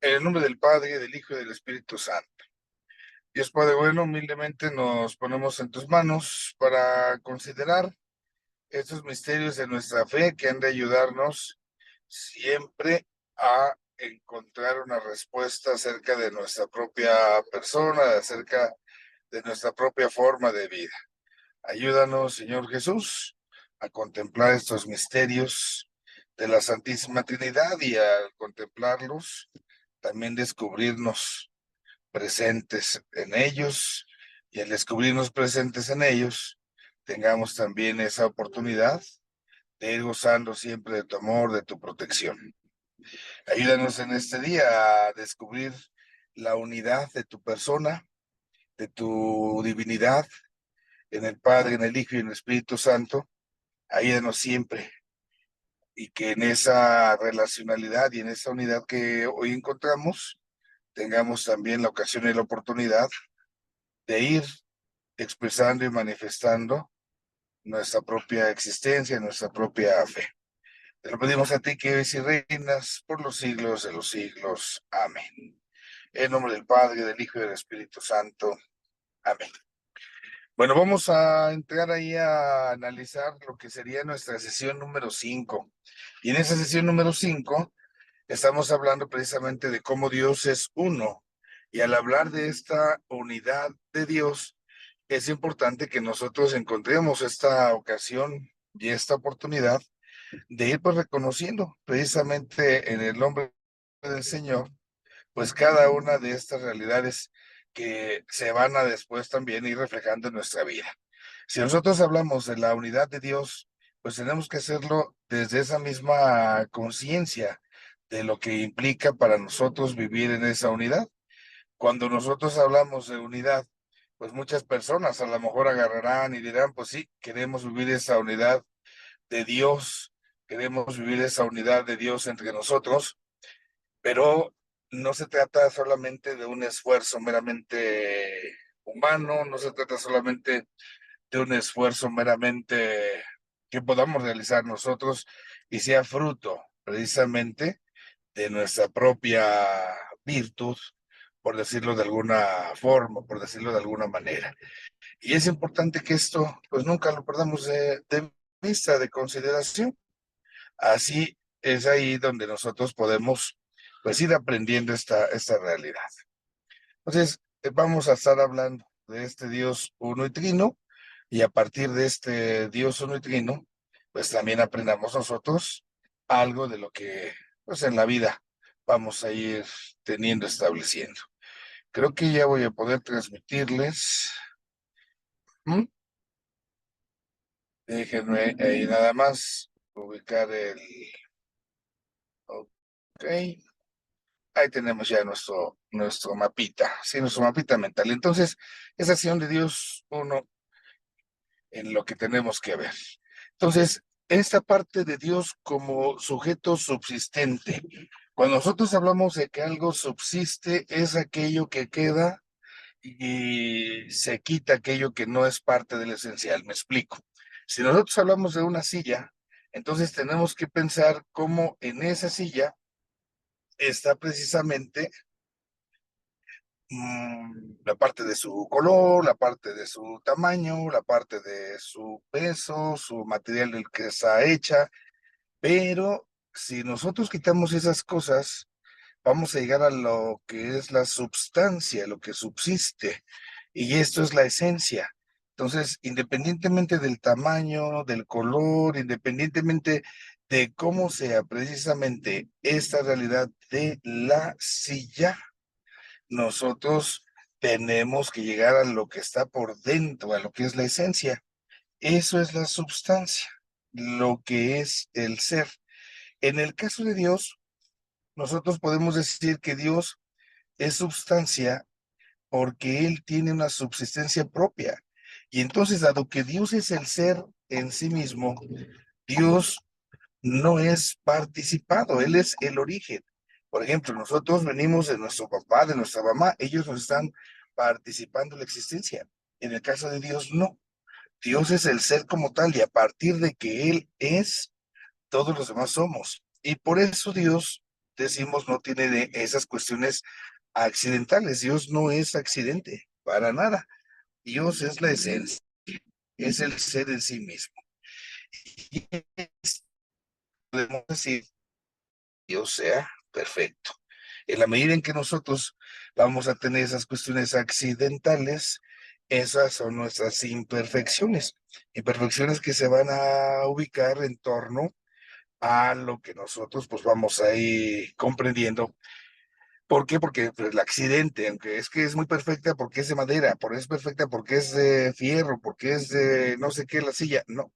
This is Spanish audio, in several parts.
En el nombre del Padre, del Hijo y del Espíritu Santo. Dios Padre bueno, humildemente nos ponemos en tus manos para considerar estos misterios de nuestra fe que han de ayudarnos siempre a encontrar una respuesta acerca de nuestra propia persona, acerca de nuestra propia forma de vida. Ayúdanos, Señor Jesús, a contemplar estos misterios de la Santísima Trinidad y al contemplarlos, también descubrirnos presentes en ellos, y al descubrirnos presentes en ellos, tengamos también esa oportunidad de ir gozando siempre de tu amor, de tu protección. Ayúdanos en este día a descubrir la unidad de tu persona, de tu divinidad, en el Padre, en el Hijo y en el Espíritu Santo. Ayúdanos siempre, y que en esa relacionalidad y en esa unidad que hoy encontramos, tengamos también la ocasión y la oportunidad de ir expresando y manifestando nuestra propia existencia, nuestra propia fe. Te lo pedimos a ti, que vives y reinas por los siglos de los siglos. Amén. En nombre del Padre, del Hijo y del Espíritu Santo. Amén. Bueno, vamos a entrar ahí a analizar lo que sería nuestra sesión número 5. Y en esa sesión número 5 estamos hablando precisamente de cómo Dios es uno. Y al hablar de esta unidad de Dios, es importante que nosotros encontremos esta ocasión y esta oportunidad de ir pues reconociendo precisamente en el nombre del Señor, pues cada una de estas realidades que se van a después también ir reflejando en nuestra vida. Si nosotros hablamos de la unidad de Dios, pues tenemos que hacerlo desde esa misma conciencia de lo que implica para nosotros vivir en esa unidad. Cuando nosotros hablamos de unidad, pues muchas personas a lo mejor agarrarán y dirán, pues sí, queremos vivir esa unidad de Dios, queremos vivir esa unidad de Dios entre nosotros, pero no se trata solamente de un esfuerzo meramente humano, no se trata solamente de un esfuerzo meramente que podamos realizar nosotros y sea fruto precisamente de nuestra propia virtud, por decirlo de alguna forma, por decirlo de alguna manera. Y es importante que esto, pues nunca lo perdamos de vista, de consideración. Así es ahí donde nosotros podemos, pues, ir aprendiendo esta realidad. Entonces, vamos a estar hablando de este Dios uno y trino, y a partir de este Dios uno y trino, pues también aprendamos nosotros algo de lo que, pues, en la vida vamos a ir teniendo, estableciendo. Creo que ya voy a poder transmitirles. ¿Mm? Déjenme ahí nada más ubicar el... Ok. Ahí tenemos ya nuestro mapita, sí, nuestro mapita mental. Entonces, es acción de Dios uno en lo que tenemos que ver. Entonces, esta parte de Dios como sujeto subsistente. Cuando nosotros hablamos de que algo subsiste, es aquello que queda y se quita aquello que no es parte del esencial. Me explico. Si nosotros hablamos de una silla, entonces tenemos que pensar cómo en esa silla está precisamente la parte de su color, la parte de su tamaño, la parte de su peso, su material del que está hecha, pero si nosotros quitamos esas cosas, vamos a llegar a lo que es la substancia, lo que subsiste, y esto es la esencia. Entonces, independientemente del tamaño, del color, independientemente de cómo sea precisamente esta realidad de la silla, nosotros tenemos que llegar a lo que está por dentro, a lo que es la esencia. Eso es la substancia, lo que es el ser. En el caso de Dios, nosotros podemos decir que Dios es substancia porque Él tiene una subsistencia propia. Y entonces, dado que Dios es el ser en sí mismo, Dios no es participado, Él es el origen. Por ejemplo, nosotros venimos de nuestro papá, de nuestra mamá, ellos nos están participando en la existencia. En el caso de Dios, no. Dios es el ser como tal, y a partir de que Él es, todos los demás somos. Y por eso Dios decimos no tiene de esas cuestiones accidentales. Dios no es accidente, para nada. Dios es la esencia, es el ser en sí mismo. Y podemos decir, Dios sea perfecto. En la medida en que nosotros vamos a tener esas cuestiones accidentales, esas son nuestras imperfecciones, imperfecciones que se van a ubicar en torno a lo que nosotros pues vamos a ir comprendiendo. ¿Por qué? Porque pues, el accidente, aunque es que es muy perfecta porque es de madera, porque es perfecta porque es de fierro, porque es de no sé qué la silla, no,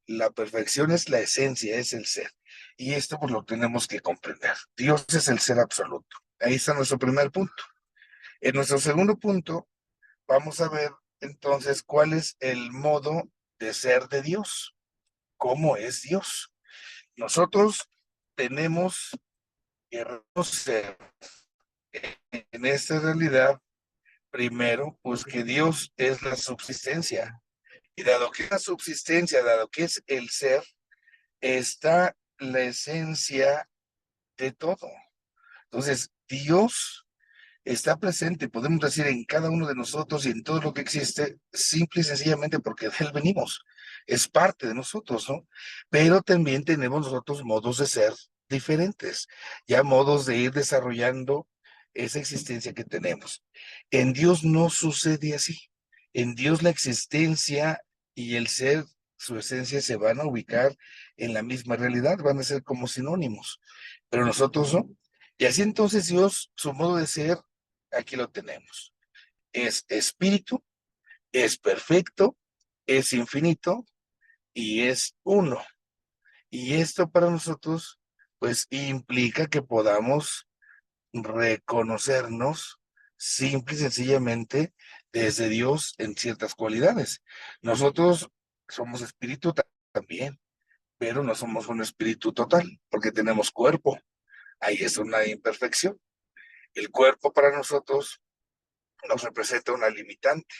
la perfección es la esencia, es el ser. Y esto pues lo tenemos que comprender. Dios es el ser absoluto. Ahí está nuestro primer punto. En nuestro segundo punto, vamos a ver entonces cuál es el modo de ser de Dios. ¿Cómo es Dios? Nosotros tenemos que reconocer en esta realidad, primero, pues que Dios es la subsistencia. Y dado que es la subsistencia, dado que es el ser, está la esencia de todo. Entonces, Dios está presente, podemos decir, en cada uno de nosotros y en todo lo que existe, simple y sencillamente porque de Él venimos. Es parte de nosotros, ¿no? Pero también tenemos nosotros modos de ser diferentes, ya modos de ir desarrollando esa existencia que tenemos. En Dios no sucede así. En Dios la existencia y el ser, su esencia, se van a ubicar en la misma realidad, van a ser como sinónimos, pero nosotros no. Y así entonces Dios, su modo de ser, aquí lo tenemos. Es espíritu, es perfecto, es infinito y es uno. Y esto para nosotros, pues implica que podamos reconocernos simple y sencillamente desde Dios en ciertas cualidades. Nosotros somos espíritu también, pero no somos un espíritu total, porque tenemos cuerpo. Ahí es una imperfección. El cuerpo para nosotros nos representa una limitante.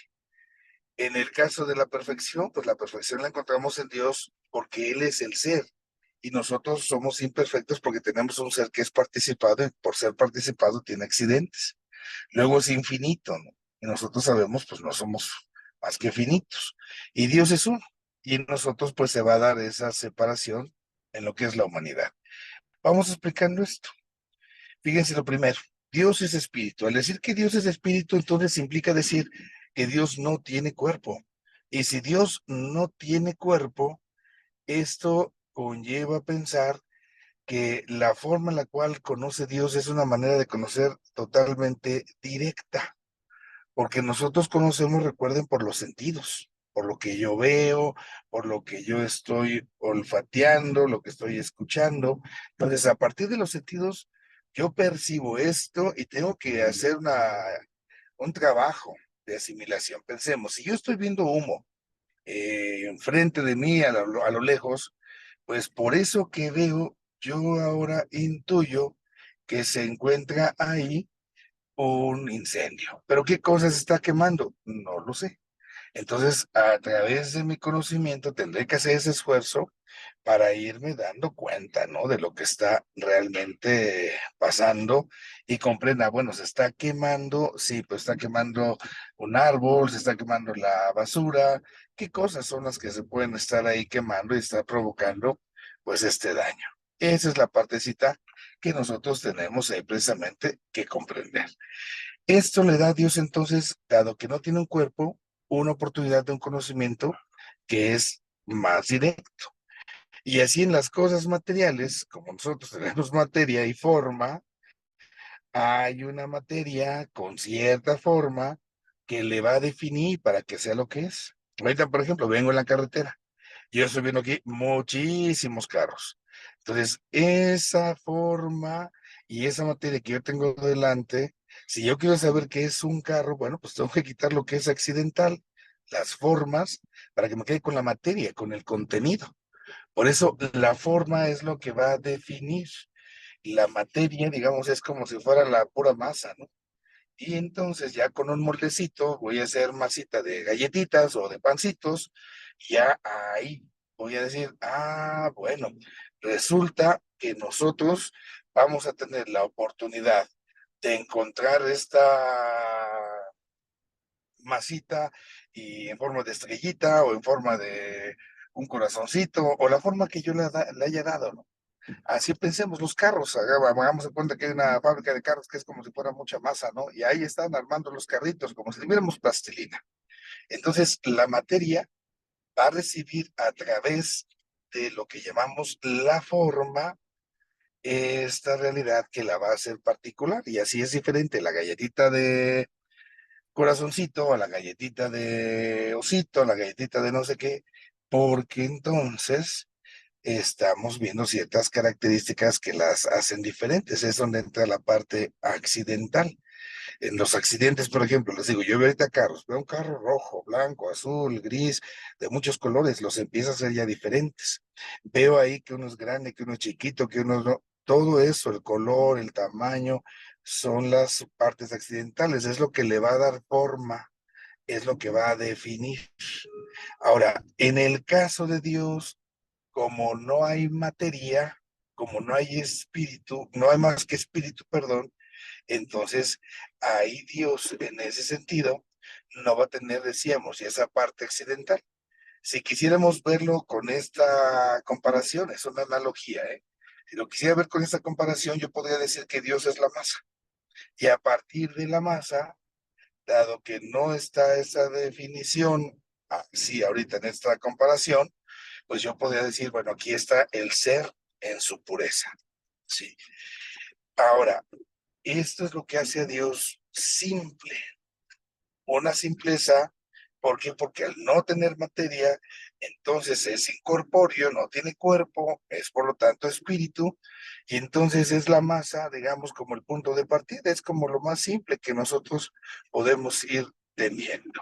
En el caso de la perfección, pues la perfección la encontramos en Dios porque Él es el ser y nosotros somos imperfectos porque tenemos un ser que es participado y por ser participado tiene accidentes. Luego es infinito, ¿no? Y nosotros sabemos, pues no somos más que finitos. Y Dios es uno. Y en nosotros, pues se va a dar esa separación en lo que es la humanidad. Vamos explicando esto. Fíjense lo primero, Dios es espíritu. Al decir que Dios es espíritu, entonces implica decir que Dios no tiene cuerpo. Y si Dios no tiene cuerpo, esto conlleva a pensar que la forma en la cual conoce Dios es una manera de conocer totalmente directa, porque nosotros conocemos, recuerden, por los sentidos, por lo que yo veo, por lo que yo estoy olfateando, lo que estoy escuchando. Entonces, a partir de los sentidos, yo percibo esto y tengo que hacer un trabajo de asimilación. Pensemos, si yo estoy viendo humo enfrente de mí a lo lejos, pues por eso que veo, yo ahora intuyo que se encuentra ahí un incendio. ¿Pero qué cosa se está quemando? No lo sé. Entonces, a través de mi conocimiento, tendré que hacer ese esfuerzo para irme dando cuenta, ¿no? De lo que está realmente pasando y comprenda, bueno, se está quemando, sí, pues está quemando un árbol, se está quemando la basura. ¿Qué cosas son las que se pueden estar ahí quemando y estar provocando, pues, este daño? Esa es la partecita que nosotros tenemos ahí precisamente que comprender. Esto le da a Dios entonces, dado que no tiene un cuerpo, una oportunidad de un conocimiento que es más directo. Y así en las cosas materiales, como nosotros tenemos materia y forma, hay una materia con cierta forma que le va a definir para que sea lo que es. Ahorita, por ejemplo, vengo en la carretera. Yo estoy viendo aquí muchísimos carros. Entonces, esa forma y esa materia que yo tengo delante, si yo quiero saber qué es un carro, bueno, pues tengo que quitar lo que es accidental, las formas, para que me quede con la materia, con el contenido. Por eso, la forma es lo que va a definir. La materia, digamos, es como si fuera la pura masa, ¿no? Y entonces ya con un moldecito voy a hacer masita de galletitas o de pancitos, y ya ahí voy a decir, ah, bueno, Resulta que nosotros vamos a tener la oportunidad de encontrar esta masita y en forma de estrellita o en forma de un corazoncito o la forma que yo le haya dado, ¿no? Así pensemos los carros, hagamos de cuenta que hay una fábrica de carros que es como si fuera mucha masa, ¿no? Y ahí están armando los carritos como si tuviéramos plastilina. Entonces, la materia va a recibir a través de lo que llamamos la forma esta realidad que la va a hacer particular. Y así es diferente la galletita de corazoncito a la galletita de osito, a la galletita de no sé qué, porque entonces estamos viendo ciertas características que las hacen diferentes. Es donde entra la parte accidental. En los accidentes, por ejemplo, les digo, yo veo ahorita carros, veo un carro rojo, blanco, azul, gris, de muchos colores, los empiezo a hacer ya diferentes. Veo ahí que uno es grande, que uno es chiquito, que uno no. Todo eso, el color, el tamaño, son las partes accidentales, es lo que le va a dar forma, es lo que va a definir. Ahora, en el caso de Dios, como no hay materia, como no hay espíritu, no hay más que espíritu, perdón, entonces ahí Dios en ese sentido no va a tener, decíamos, esa parte accidental. Si quisiéramos verlo con esta comparación, es una analogía, ¿eh? Si lo quisiera ver con esta comparación, yo podría decir que Dios es la masa. Y a partir de la masa, dado que no está esa definición así ahorita en esta comparación, pues yo podría decir, bueno, aquí está el ser en su pureza. Sí. Ahora, esto es lo que hace a Dios simple, una simpleza. ¿Por qué? Porque al no tener materia, entonces es incorpóreo, no tiene cuerpo, es por lo tanto espíritu, y entonces es la masa, digamos, como el punto de partida, es como lo más simple que nosotros podemos ir teniendo.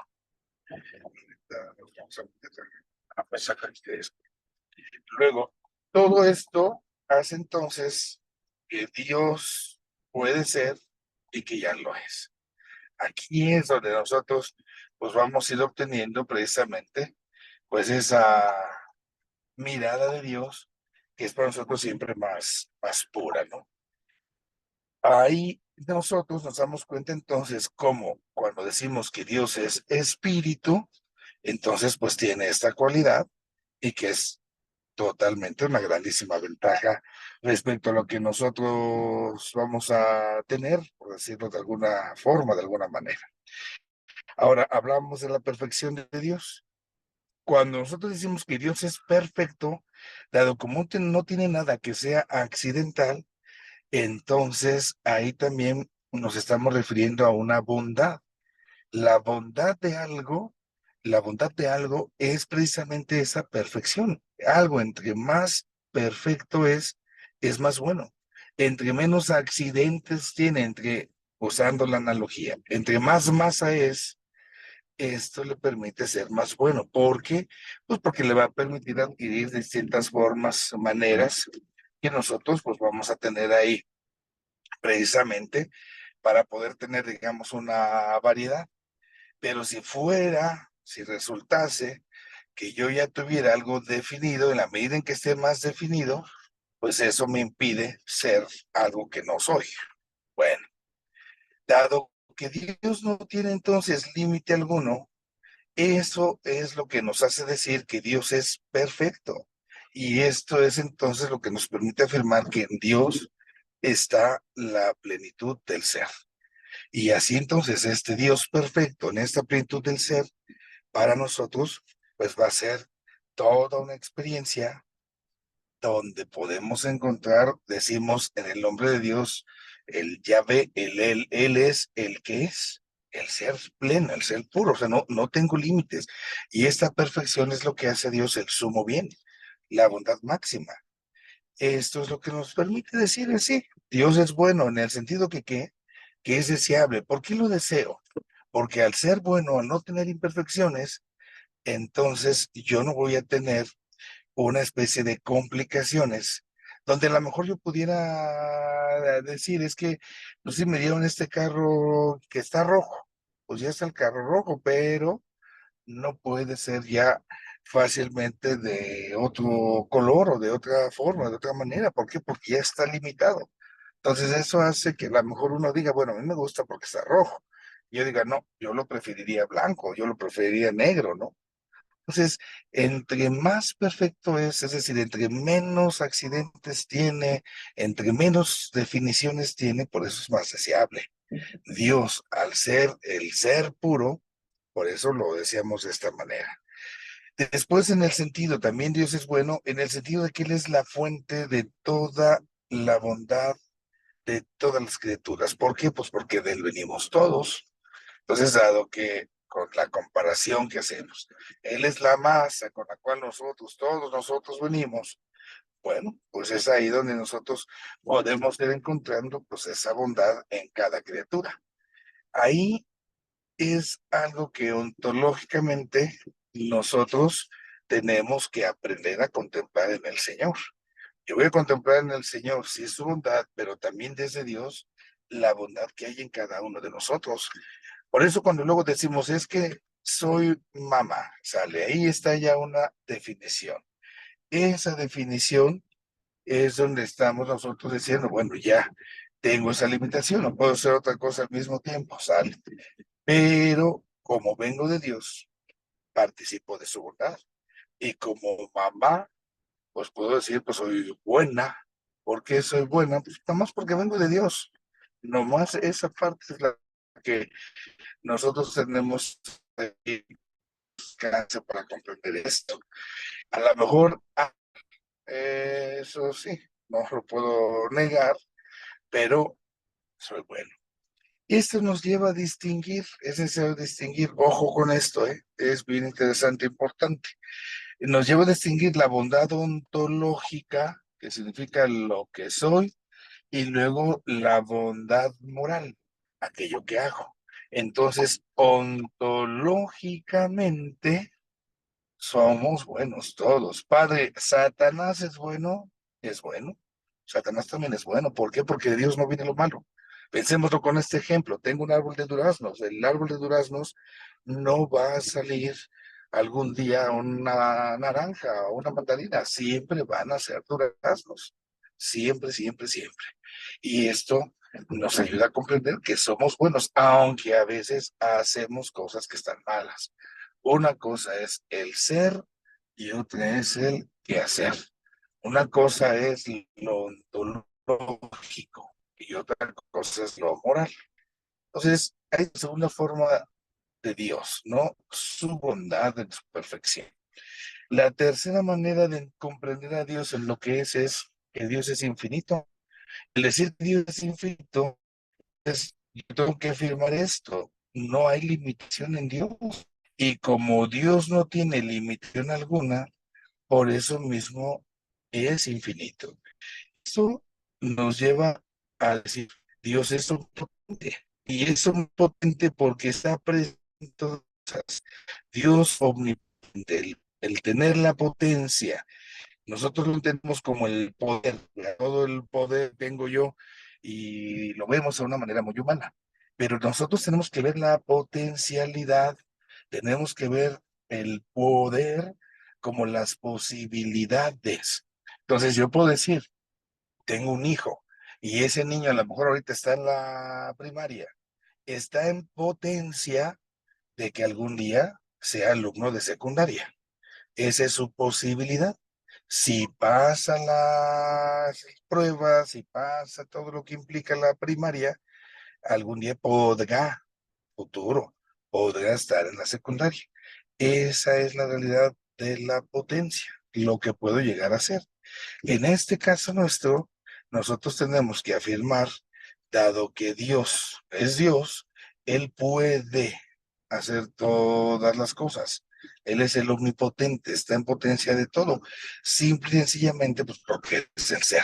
Luego, todo esto hace entonces que Dios puede ser y que ya lo es. Aquí es donde nosotros pues vamos a ir obteniendo precisamente pues esa mirada de Dios que es para nosotros siempre más pura, ¿no? Ahí nosotros nos damos cuenta entonces cómo cuando decimos que Dios es espíritu, entonces pues tiene esta cualidad y que es totalmente una grandísima ventaja respecto a lo que nosotros vamos a tener, por decirlo de alguna forma, de alguna manera. Ahora, hablamos de la perfección de Dios. Cuando nosotros decimos que Dios es perfecto, dado como no tiene nada que sea accidental, entonces ahí también nos estamos refiriendo a una bondad. La bondad de algo, la bondad de algo es precisamente esa perfección. Algo entre más perfecto es más bueno. Entre menos accidentes tiene, usando la analogía, entre más masa es, esto le permite ser más bueno. ¿Por qué? Pues porque le va a permitir adquirir distintas formas, maneras que nosotros pues vamos a tener ahí precisamente para poder tener, digamos, una variedad. Pero si resultase que yo ya tuviera algo definido, en la medida en que esté más definido, pues eso me impide ser algo que no soy. Bueno, dado que Dios no tiene entonces límite alguno, eso es lo que nos hace decir que Dios es perfecto. Y esto es entonces lo que nos permite afirmar que en Dios está la plenitud del ser. Y así entonces este Dios perfecto en esta plenitud del ser, para nosotros, pues va a ser toda una experiencia donde podemos encontrar, decimos en el nombre de Dios, el Yahvé, él es el que es, el ser pleno, el ser puro, o sea, no tengo límites. Y esta perfección es lo que hace a Dios el sumo bien, la bondad máxima. Esto es lo que nos permite decir así, Dios es bueno en el sentido que es deseable. ¿Por qué lo deseo? Porque al ser bueno, al no tener imperfecciones, entonces yo no voy a tener una especie de complicaciones, donde a lo mejor yo pudiera decir, es que, pues sí, me dieron este carro que está rojo, pues ya está el carro rojo, pero no puede ser ya fácilmente de otro color o de otra forma, de otra manera. ¿Por qué? Porque ya está limitado. Entonces eso hace que a lo mejor uno diga, bueno, a mí me gusta porque está rojo. Y yo diga, no, yo lo preferiría blanco, yo lo preferiría negro, ¿no? Entonces, entre más perfecto es decir, entre menos accidentes tiene, entre menos definiciones tiene, por eso es más deseable. Dios, al ser el ser puro, por eso lo decíamos de esta manera. Después, en el sentido, también Dios es bueno, en el sentido de que Él es la fuente de toda la bondad de todas las criaturas. ¿Por qué? Pues porque de Él venimos todos. Entonces, dado que con la comparación que hacemos, Él es la masa con la cual todos nosotros venimos, bueno, pues es ahí donde nosotros podemos ir encontrando pues esa bondad en cada criatura. Ahí es algo que ontológicamente nosotros tenemos que aprender a contemplar en el Señor. Yo voy a contemplar en el Señor, sí es su bondad, pero también desde Dios, la bondad que hay en cada uno de nosotros. Por eso cuando luego decimos, es que soy mamá, sale, ahí está ya una definición. Esa definición es donde estamos nosotros diciendo, bueno, ya tengo esa limitación, no puedo hacer otra cosa al mismo tiempo, sale. Pero como vengo de Dios, participo de su bondad. Y como mamá, pues puedo decir, pues soy buena. ¿Por qué soy buena? Pues nomás porque vengo de Dios. Nomás esa parte es la que nosotros tenemos alcance para comprender esto. A lo mejor, eso sí, no lo puedo negar, pero soy bueno. Y esto nos lleva a distinguir, es necesario distinguir, ojo con esto, es bien interesante, importante. Nos lleva a distinguir la bondad ontológica, que significa lo que soy, y luego la bondad moral, aquello que hago. Entonces, ontológicamente, somos buenos todos. Padre, Satanás es bueno, es bueno. Satanás también es bueno. ¿Por qué? Porque de Dios no viene lo malo. Pensémoslo con este ejemplo. Tengo un árbol de duraznos. El árbol de duraznos no va a salir algún día una naranja o una mandarina. Siempre van a ser duraznos. Siempre, siempre, siempre. Y esto nos ayuda a comprender que somos buenos, aunque a veces hacemos cosas que están malas. Una cosa es el ser y otra es el qué hacer. Una cosa es lo ontológico y otra cosa es lo moral. Entonces, hay una segunda forma de Dios, ¿no? Su bondad en su perfección. La tercera manera de comprender a Dios en lo que es que Dios es infinito. El decir que Dios es infinito es, yo tengo que afirmar esto, no hay limitación en Dios. Y como Dios no tiene limitación alguna, por eso mismo es infinito. Eso nos lleva a decir, Dios es omnipotente. Y es omnipotente porque está presente en todas las cosas. Dios omnipotente, el tener la potencia, nosotros lo entendemos como el poder, todo el poder tengo yo y lo vemos de una manera muy humana, pero nosotros tenemos que ver la potencialidad, tenemos que ver el poder como las posibilidades. Entonces yo puedo decir, tengo un hijo y ese niño a lo mejor ahorita está en la primaria, está en potencia de que algún día sea alumno de secundaria. Esa es su posibilidad. Si pasa las pruebas, si pasa todo lo que implica la primaria, algún día podrá, futuro, podrá estar en la secundaria. Esa es la realidad de la potencia, lo que puedo llegar a ser. En este caso nuestro, nosotros tenemos que afirmar, dado que Dios es Dios, Él puede hacer todas las cosas. Él es el omnipotente, está en potencia de todo. Simple y sencillamente, pues porque es el ser.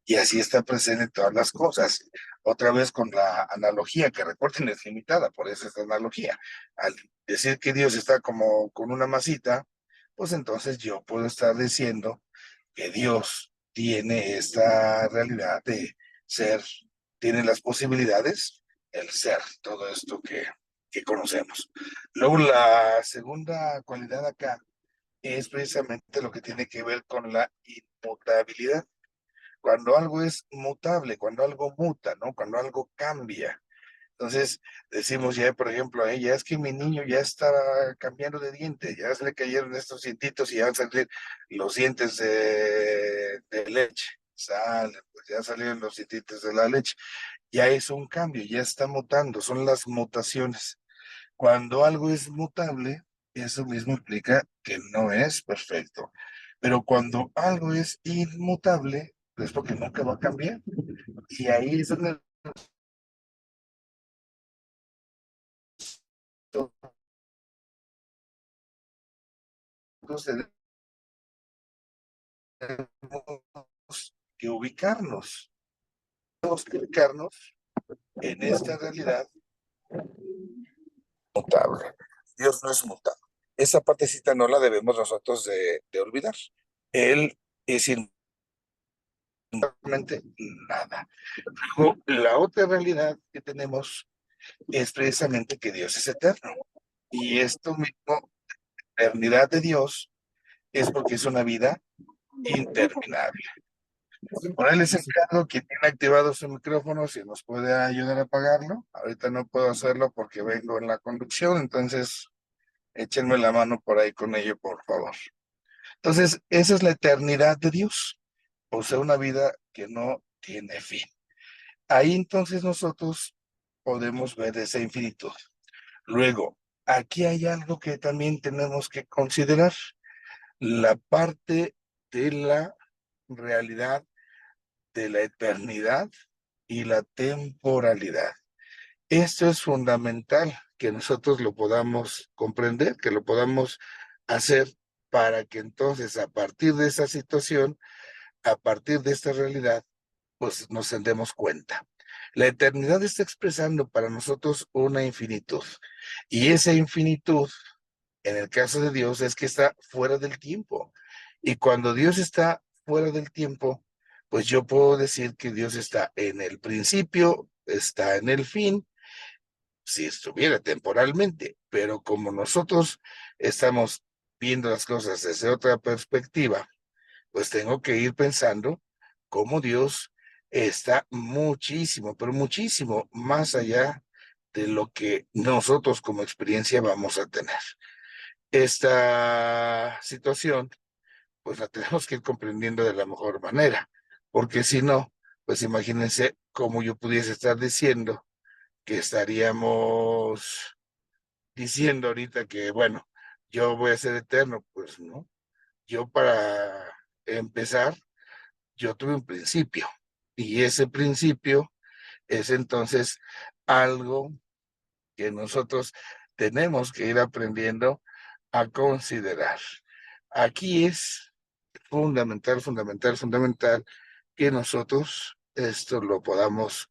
Y así está presente en todas las cosas. Otra vez con la analogía, que recuerden es limitada, por eso esta analogía. Al decir que Dios está como con una masita, pues entonces yo puedo estar diciendo que Dios tiene esta realidad de ser, tiene las posibilidades, el ser, todo esto que conocemos. Luego la segunda cualidad acá es precisamente lo que tiene que ver con la inmutabilidad. Cuando algo es mutable, cuando algo muta, ¿no? Cuando algo cambia. Entonces decimos ya, por ejemplo, ya es que mi niño ya está cambiando de diente, ya se le cayeron estos dientitos y ya van a salir los dientes de leche. Salen, pues ya salieron los dientitos de la leche. Ya es un cambio, ya está mutando, son las mutaciones. Cuando algo es mutable, eso mismo implica que no es perfecto. Pero cuando algo es inmutable, es porque nunca va a cambiar. Y ahí es donde nosotros tenemos que ubicarnos. Tenemos que ubicarnos en esta realidad mutable. Dios no es mutable. Esa partecita no la debemos nosotros de olvidar. Él es inmutable nada. Luego, la otra realidad que tenemos es precisamente que Dios es eterno. Y esto mismo, la eternidad de Dios, es porque es una vida interminable. Por él les encargo que tiene activado su micrófono, si nos puede ayudar a apagarlo. Ahorita no puedo hacerlo porque vengo en la conducción, entonces échenme la mano por ahí con ello, por favor. Entonces, esa es la eternidad de Dios, o sea, una vida que no tiene fin. Ahí entonces nosotros podemos ver esa infinitud. Luego, aquí hay algo que también tenemos que considerar, la parte de la realidad de la eternidad y la temporalidad. Esto es fundamental que nosotros lo podamos comprender, que lo podamos hacer para que entonces a partir de esa situación, a partir de esta realidad, pues nos demos cuenta. La eternidad está expresando para nosotros una infinitud y esa infinitud, en el caso de Dios, es que está fuera del tiempo. Y cuando Dios está fuera del tiempo, pues yo puedo decir que Dios está en el principio, está en el fin, si estuviera temporalmente, pero como nosotros estamos viendo las cosas desde otra perspectiva, pues tengo que ir pensando cómo Dios está muchísimo, pero muchísimo más allá de lo que nosotros como experiencia vamos a tener. Esta situación, pues la tenemos que ir comprendiendo de la mejor manera, porque si no, pues imagínense cómo yo pudiese estar diciendo que estaríamos diciendo ahorita que, bueno, yo voy a ser eterno, pues no. Yo para empezar, yo tuve un principio y ese principio es entonces algo que nosotros tenemos que ir aprendiendo a considerar. Aquí es fundamental, fundamental, fundamental que nosotros esto lo podamos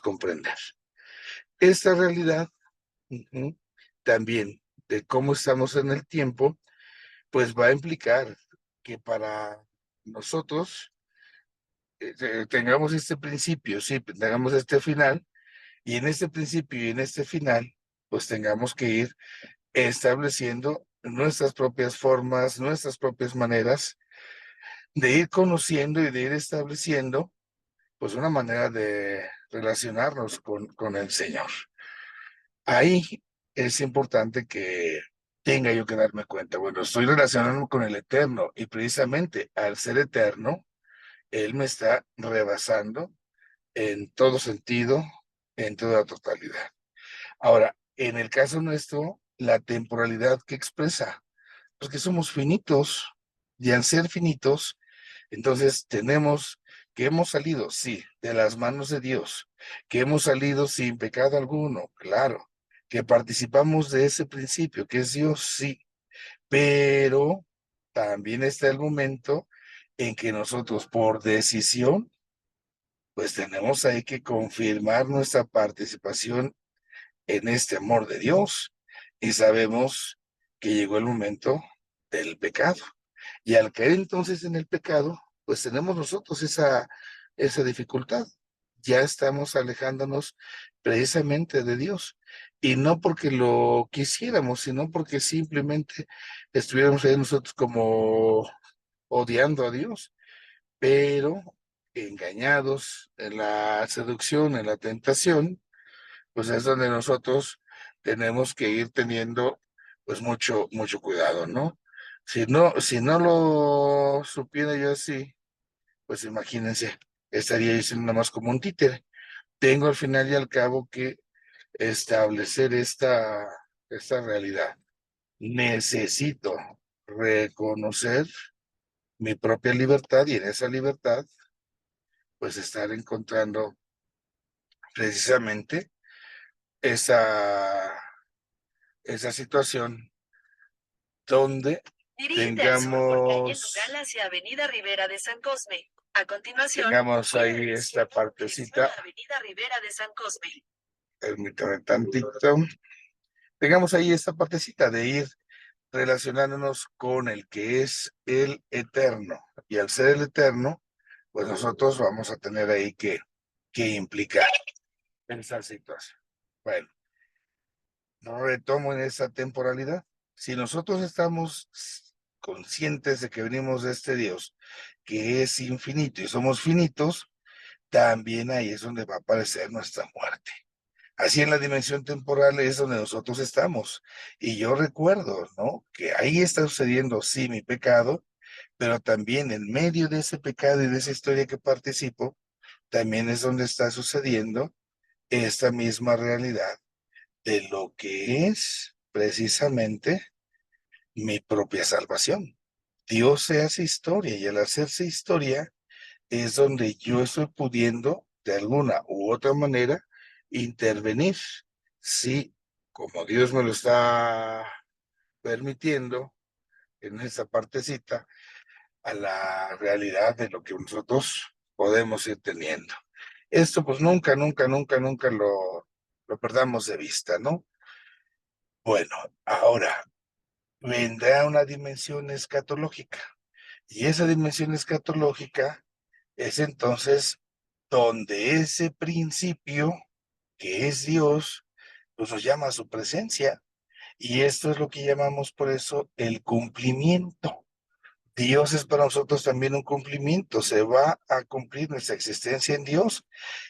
comprender. Esta realidad también de cómo estamos en el tiempo, pues va a implicar que para nosotros tengamos este principio, sí, tengamos este final, y en este principio y en este final, pues tengamos que ir estableciendo nuestras propias formas, nuestras propias maneras de ir conociendo y de ir estableciendo, pues una manera de relacionarnos con el Señor. Ahí es importante que tenga yo que darme cuenta, bueno, estoy relacionándome con el Eterno y precisamente al ser eterno, Él me está rebasando en todo sentido, en toda totalidad. Ahora, en el caso nuestro, la temporalidad que expresa, pues que somos finitos y al ser finitos, entonces tenemos que hemos salido, sí, de las manos de Dios, que hemos salido sin pecado alguno, claro, que participamos de ese principio, que es Dios, sí, pero también está el momento en que nosotros por decisión, pues tenemos ahí que confirmar nuestra participación en este amor de Dios y sabemos que llegó el momento del pecado. Y al caer entonces en el pecado, pues tenemos nosotros esa dificultad ya estamos alejándonos precisamente de Dios. Y no porque lo quisiéramos, sino porque simplemente estuviéramos ahí nosotros como odiando a Dios, pero engañados en la seducción, en la tentación, pues es donde nosotros tenemos que ir teniendo pues mucho cuidado, ¿no? Si no lo supiera yo así, pues imagínense, estaría yo siendo nada más como un títere. Tengo al final y al cabo que establecer esta realidad. Necesito reconocer mi propia libertad y en esa libertad, pues estar encontrando precisamente esa, esa situación donde Dirígete al sur por calle Nogal tengamos, hacia Avenida Rivera de San Cosme. A continuación, tengamos gira a ahí la esta izquierda en dirección partecita, a Avenida Rivera de San Cosme. permítame tantito, tengamos ahí esta partecita de ir relacionándonos con el que es el eterno. Y al ser el eterno, pues nosotros vamos a tener ahí que implicar en esa situación. Bueno, retomo en esa temporalidad. Si nosotros estamos conscientes de que venimos de este Dios que es infinito y somos finitos, también ahí es donde va a aparecer nuestra muerte. Así en la dimensión temporal es donde nosotros estamos. Y yo recuerdo, ¿no? Que ahí está sucediendo, sí, mi pecado, pero también en medio de ese pecado y de esa historia que participo, también es donde está sucediendo esta misma realidad de lo que es precisamente mi propia salvación. Dios se hace historia y al hacerse historia es donde yo estoy pudiendo de alguna u otra manera intervenir. Sí, como Dios me lo está permitiendo en esa partecita, a la realidad de lo que nosotros podemos ir teniendo. Esto pues nunca lo perdamos de vista, ¿no? Bueno, ahora vendrá una dimensión escatológica y esa dimensión escatológica es entonces donde ese principio que es Dios, pues nos llama a su presencia y esto es lo que llamamos por eso el cumplimiento. Dios es para nosotros también un cumplimiento, se va a cumplir nuestra existencia en Dios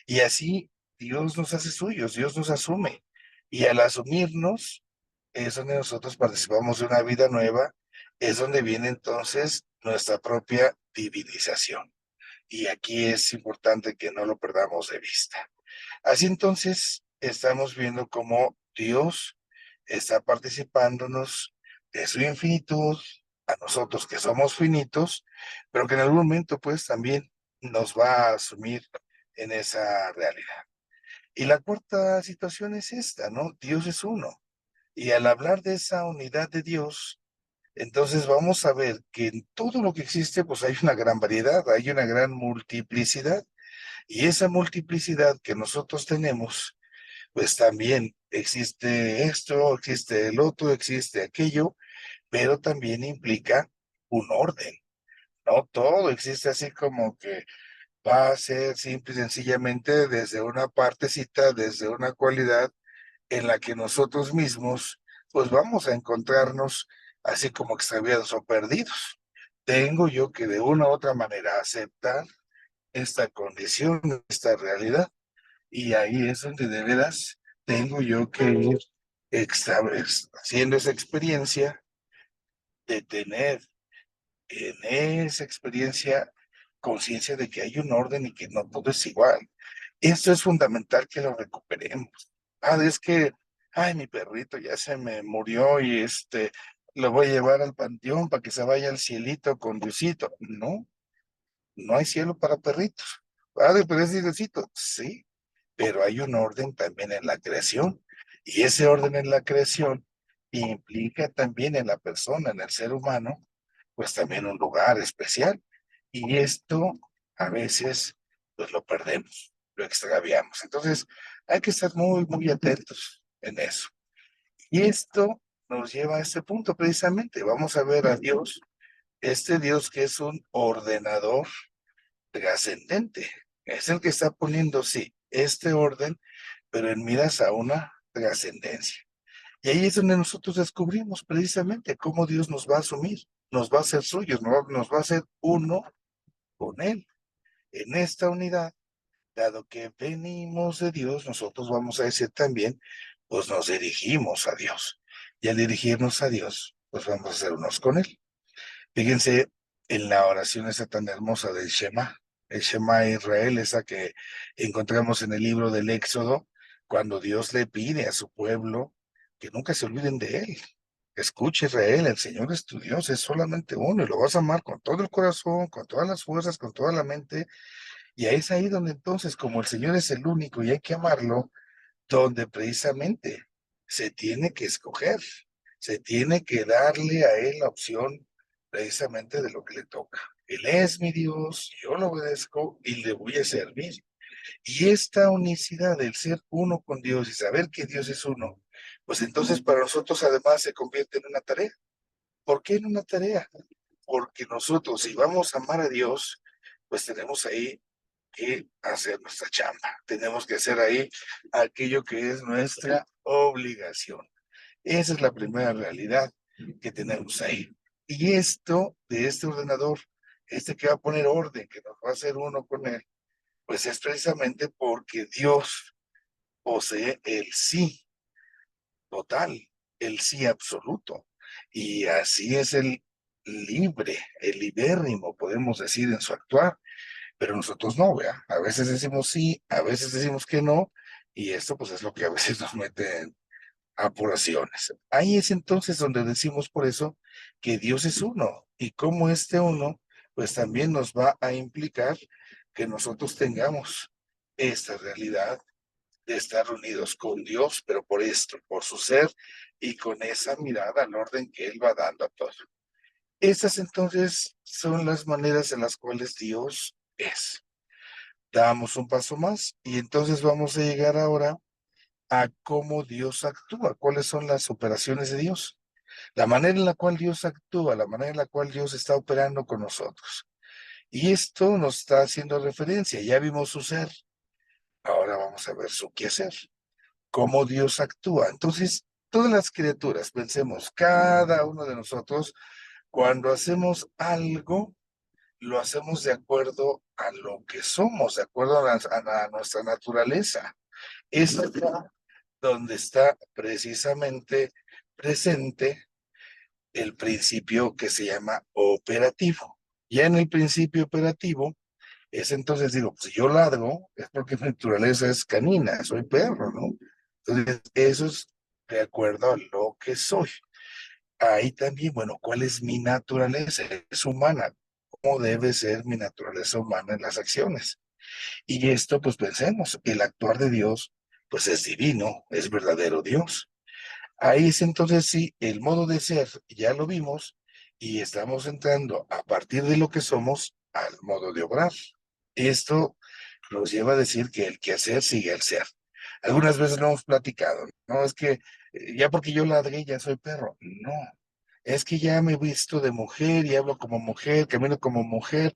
y así Dios nos hace suyos, Dios nos asume y al asumirnos es donde nosotros participamos de una vida nueva, es donde viene entonces nuestra propia divinización y aquí es importante que no lo perdamos de vista. Así entonces estamos viendo cómo Dios está participándonos de su infinitud a nosotros que somos finitos, pero que en algún momento pues también nos va a asumir en esa realidad. Y la cuarta situación es esta, ¿no? Dios es uno. Y al hablar de esa unidad de Dios, entonces vamos a ver que en todo lo que existe pues hay una gran variedad, hay una gran multiplicidad. Y esa multiplicidad que nosotros tenemos, pues también existe esto, existe el otro, existe aquello, pero también implica un orden, ¿no? Todo existe así como que va a ser simple y sencillamente desde una partecita, desde una cualidad en la que nosotros mismos, pues vamos a encontrarnos así como extraviados o perdidos. Tengo yo que de una u otra manera aceptar esta condición, esta realidad. Y ahí es donde de veras tengo yo que ir haciendo esa experiencia de tener en esa experiencia conciencia de que hay un orden y que no todo es igual. Esto es fundamental que lo recuperemos. Es que, ay, mi perrito ya se me murió y lo voy a llevar al panteón para que se vaya al cielito con Diosito. No, no hay cielo para perritos. Pero es Diosito. Sí, pero hay un orden también en la creación. Y ese orden en la creación implica también en la persona, en el ser humano, pues también un lugar especial. Y esto a veces pues lo perdemos, lo extraviamos. Entonces hay que estar muy atentos en eso. Y esto nos lleva a este punto precisamente. Vamos a ver a Dios, este Dios que es un ordenador trascendente. Es el que está poniendo, sí, este orden, pero en miras a una trascendencia. Y ahí es donde nosotros descubrimos precisamente cómo Dios nos va a asumir, nos va a hacer suyos, nos va a hacer uno con Él. En esta unidad, dado que venimos de Dios, nosotros vamos a decir también, pues nos dirigimos a Dios. Y al dirigirnos a Dios, pues vamos a ser unos con Él. Fíjense en la oración esa tan hermosa del Shema, el Shema Israel, esa que encontramos en el libro del Éxodo, cuando Dios le pide a su pueblo que nunca se olviden de Él. Escuche Israel, el Señor es tu Dios, es solamente uno y lo vas a amar con todo el corazón, con todas las fuerzas, con toda la mente. Y es ahí donde entonces, como el Señor es el único y hay que amarlo, donde precisamente se tiene que escoger, se tiene que darle a Él la opción precisamente de lo que le toca. Él es mi Dios, yo lo obedezco y le voy a servir. Y esta unicidad del ser uno con Dios y saber que Dios es uno, pues entonces para nosotros además se convierte en una tarea. ¿Por qué en una tarea? Porque nosotros, si vamos a amar a Dios, pues tenemos ahí que hacer nuestra chamba. Tenemos que hacer ahí aquello que es nuestra obligación. Esa es la primera realidad que tenemos ahí. Y esto de este ordenador, este que va a poner orden, que nos va a hacer uno con él, pues es precisamente porque Dios posee el sí total, el sí absoluto. Y así es el libre, el libérrimo, podemos decir, en su actuar. Pero nosotros no, vea. A veces decimos sí, a veces decimos que no, y esto pues es lo que a veces nos mete en apuraciones. Ahí es entonces donde decimos por eso que Dios es uno, y como este uno, pues también nos va a implicar que nosotros tengamos esta realidad de estar unidos con Dios, pero por esto, por su ser, y con esa mirada al orden que Él va dando a todo. Esas entonces son las maneras en las cuales Dios es. Damos un paso más y entonces vamos a llegar ahora a cómo Dios actúa, cuáles son las operaciones de Dios, la manera en la cual Dios actúa, la manera en la cual Dios está operando con nosotros. Y esto nos está haciendo referencia, ya vimos su ser, ahora vamos a ver su quehacer, cómo Dios actúa. Entonces, todas las criaturas, pensemos, cada uno de nosotros, cuando hacemos algo, lo hacemos de acuerdo a lo que somos, de acuerdo a nuestra naturaleza. Es acá donde está precisamente presente el principio que se llama operativo. Ya en el principio operativo es entonces, digo, pues si yo ladro, es porque mi naturaleza es canina, soy perro, ¿no? Entonces, eso es de acuerdo a lo que soy. Ahí también, bueno, ¿cuál es mi naturaleza? Es humana. ¿Cómo debe ser mi naturaleza humana en las acciones? Y esto, pues pensemos, el actuar de Dios, pues es divino, es verdadero Dios. Ahí es entonces sí, el modo de ser, ya lo vimos, y estamos entrando a partir de lo que somos al modo de obrar. Esto nos lleva a decir que el quehacer sigue al ser. Algunas veces lo hemos platicado, no es que ya porque yo ladré ya soy perro. No, es que ya me he visto de mujer y hablo como mujer, camino como mujer.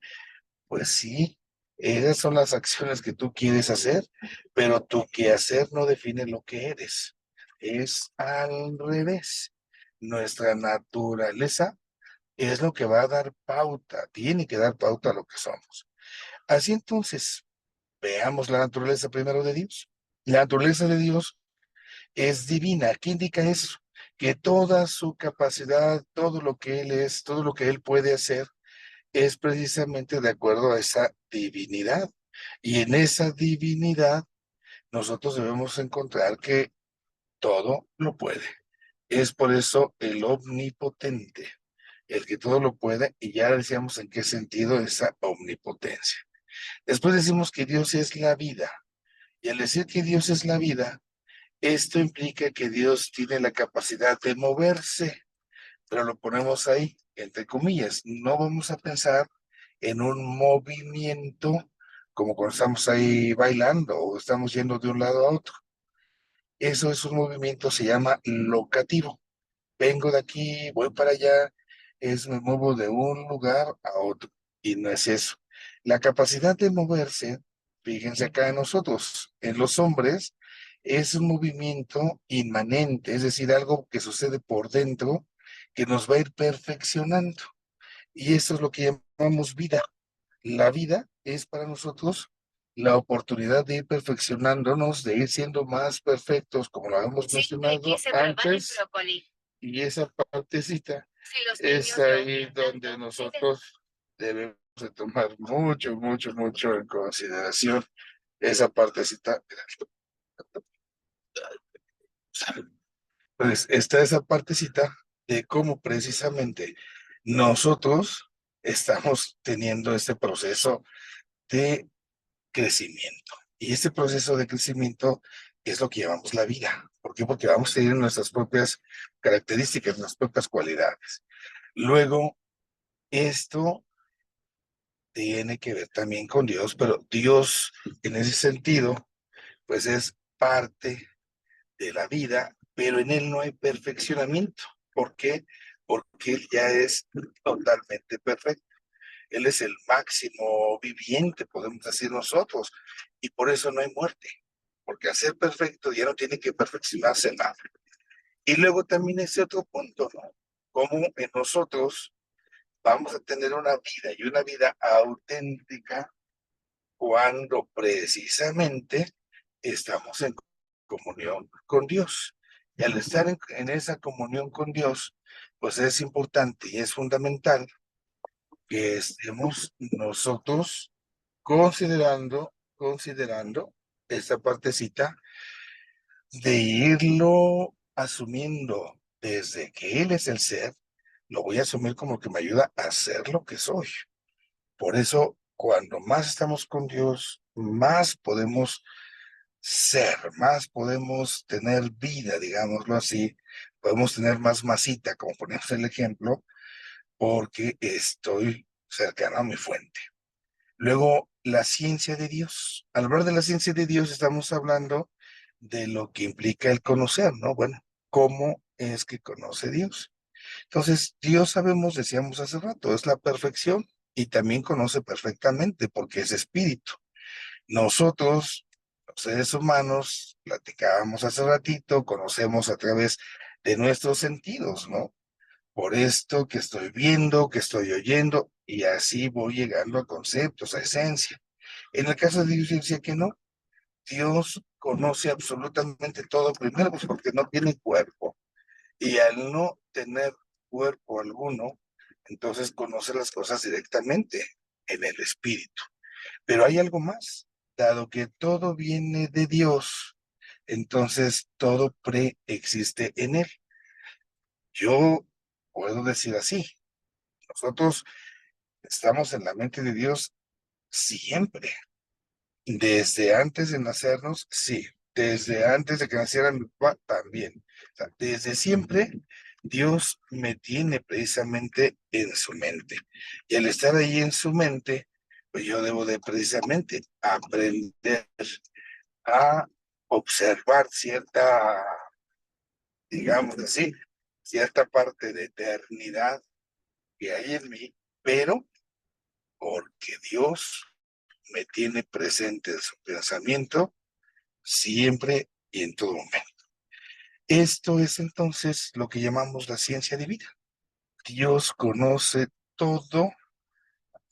Pues sí, esas son las acciones que tú quieres hacer, pero tu quehacer no define lo que eres. Es al revés. Nuestra naturaleza es lo que va a dar pauta, tiene que dar pauta a lo que somos. Así entonces, veamos la naturaleza primero de Dios. La naturaleza de Dios es divina. ¿Qué indica eso? Que toda su capacidad, todo lo que Él es, todo lo que Él puede hacer, es precisamente de acuerdo a esa divinidad. Y en esa divinidad nosotros debemos encontrar que todo lo puede. Es por eso el omnipotente, el que todo lo puede, y ya decíamos en qué sentido esa omnipotencia. Después decimos que Dios es la vida, y al decir que Dios es la vida, esto implica que Dios tiene la capacidad de moverse, pero lo ponemos ahí, entre comillas. No vamos a pensar en un movimiento como cuando estamos ahí bailando o estamos yendo de un lado a otro. Eso es un movimiento, se llama locativo. Vengo de aquí, voy para allá, me muevo de un lugar a otro y no es eso. La capacidad de moverse fíjense acá en nosotros, en los hombres, es un movimiento inmanente, es decir, algo que sucede por dentro que nos va a ir perfeccionando. Y eso es lo que llamamos vida. La vida es para nosotros la oportunidad de ir perfeccionándonos, de ir siendo más perfectos, como lo habíamos mencionado antes, y esa partecita es ahí donde nosotros debemos de tomar mucho, mucho, mucho en consideración esa partecita. Pues está esa partecita de cómo precisamente nosotros estamos teniendo este proceso de crecimiento. Y este proceso de crecimiento es lo que llamamos la vida. ¿Por qué? Porque vamos a tener nuestras propias características, nuestras propias cualidades. Luego, esto tiene que ver también con Dios, pero Dios en ese sentido, pues es parte de la vida, pero en Él no hay perfeccionamiento. ¿Por qué? Porque Él ya es totalmente perfecto. Él es el máximo viviente, podemos decir nosotros, y por eso no hay muerte, porque al ser perfecto ya no tiene que perfeccionarse nada. Y luego también ese otro punto, ¿no? Cómo en nosotros vamos a tener una vida y una vida auténtica cuando precisamente estamos en comunión con Dios. Y al estar en esa comunión con Dios, pues es importante y es fundamental que estemos nosotros considerando esta partecita de irlo asumiendo desde que Él es el ser, lo voy a asumir como que me ayuda a ser lo que soy. Por eso, cuando más estamos con Dios, más podemos ser, más podemos tener vida, digámoslo así, podemos tener más masita, como ponemos el ejemplo, porque estoy cercano a mi fuente. Luego, la ciencia de Dios. Al hablar de la ciencia de Dios, estamos hablando de lo que implica el conocer, ¿no? Bueno, ¿cómo es que conoce Dios? Entonces, Dios sabemos, decíamos hace rato, es la perfección y también conoce perfectamente porque es espíritu. Nosotros, los seres humanos, platicábamos hace ratito, conocemos a través de nuestros sentidos, ¿no? Por esto que estoy viendo, que estoy oyendo, y así voy llegando a conceptos, a esencia. En el caso de Dios, decía que no. Dios conoce absolutamente todo primero, pues porque no tiene cuerpo. Y al no tener cuerpo alguno, entonces conoce las cosas directamente en el espíritu. Pero hay algo más. Dado que todo viene de Dios, entonces todo preexiste en él. Yo puedo decir así, nosotros estamos en la mente de Dios siempre, desde antes de nacernos, sí, desde antes de que naciera mi papá, también. O sea, desde siempre, Dios me tiene precisamente en su mente. Y al estar ahí en su mente, pues yo debo de precisamente aprender a observar cierta, digamos así, cierta parte de eternidad que hay en mí, pero porque Dios me tiene presente en su pensamiento siempre y en todo momento. Esto es entonces lo que llamamos la ciencia divina. Dios conoce todo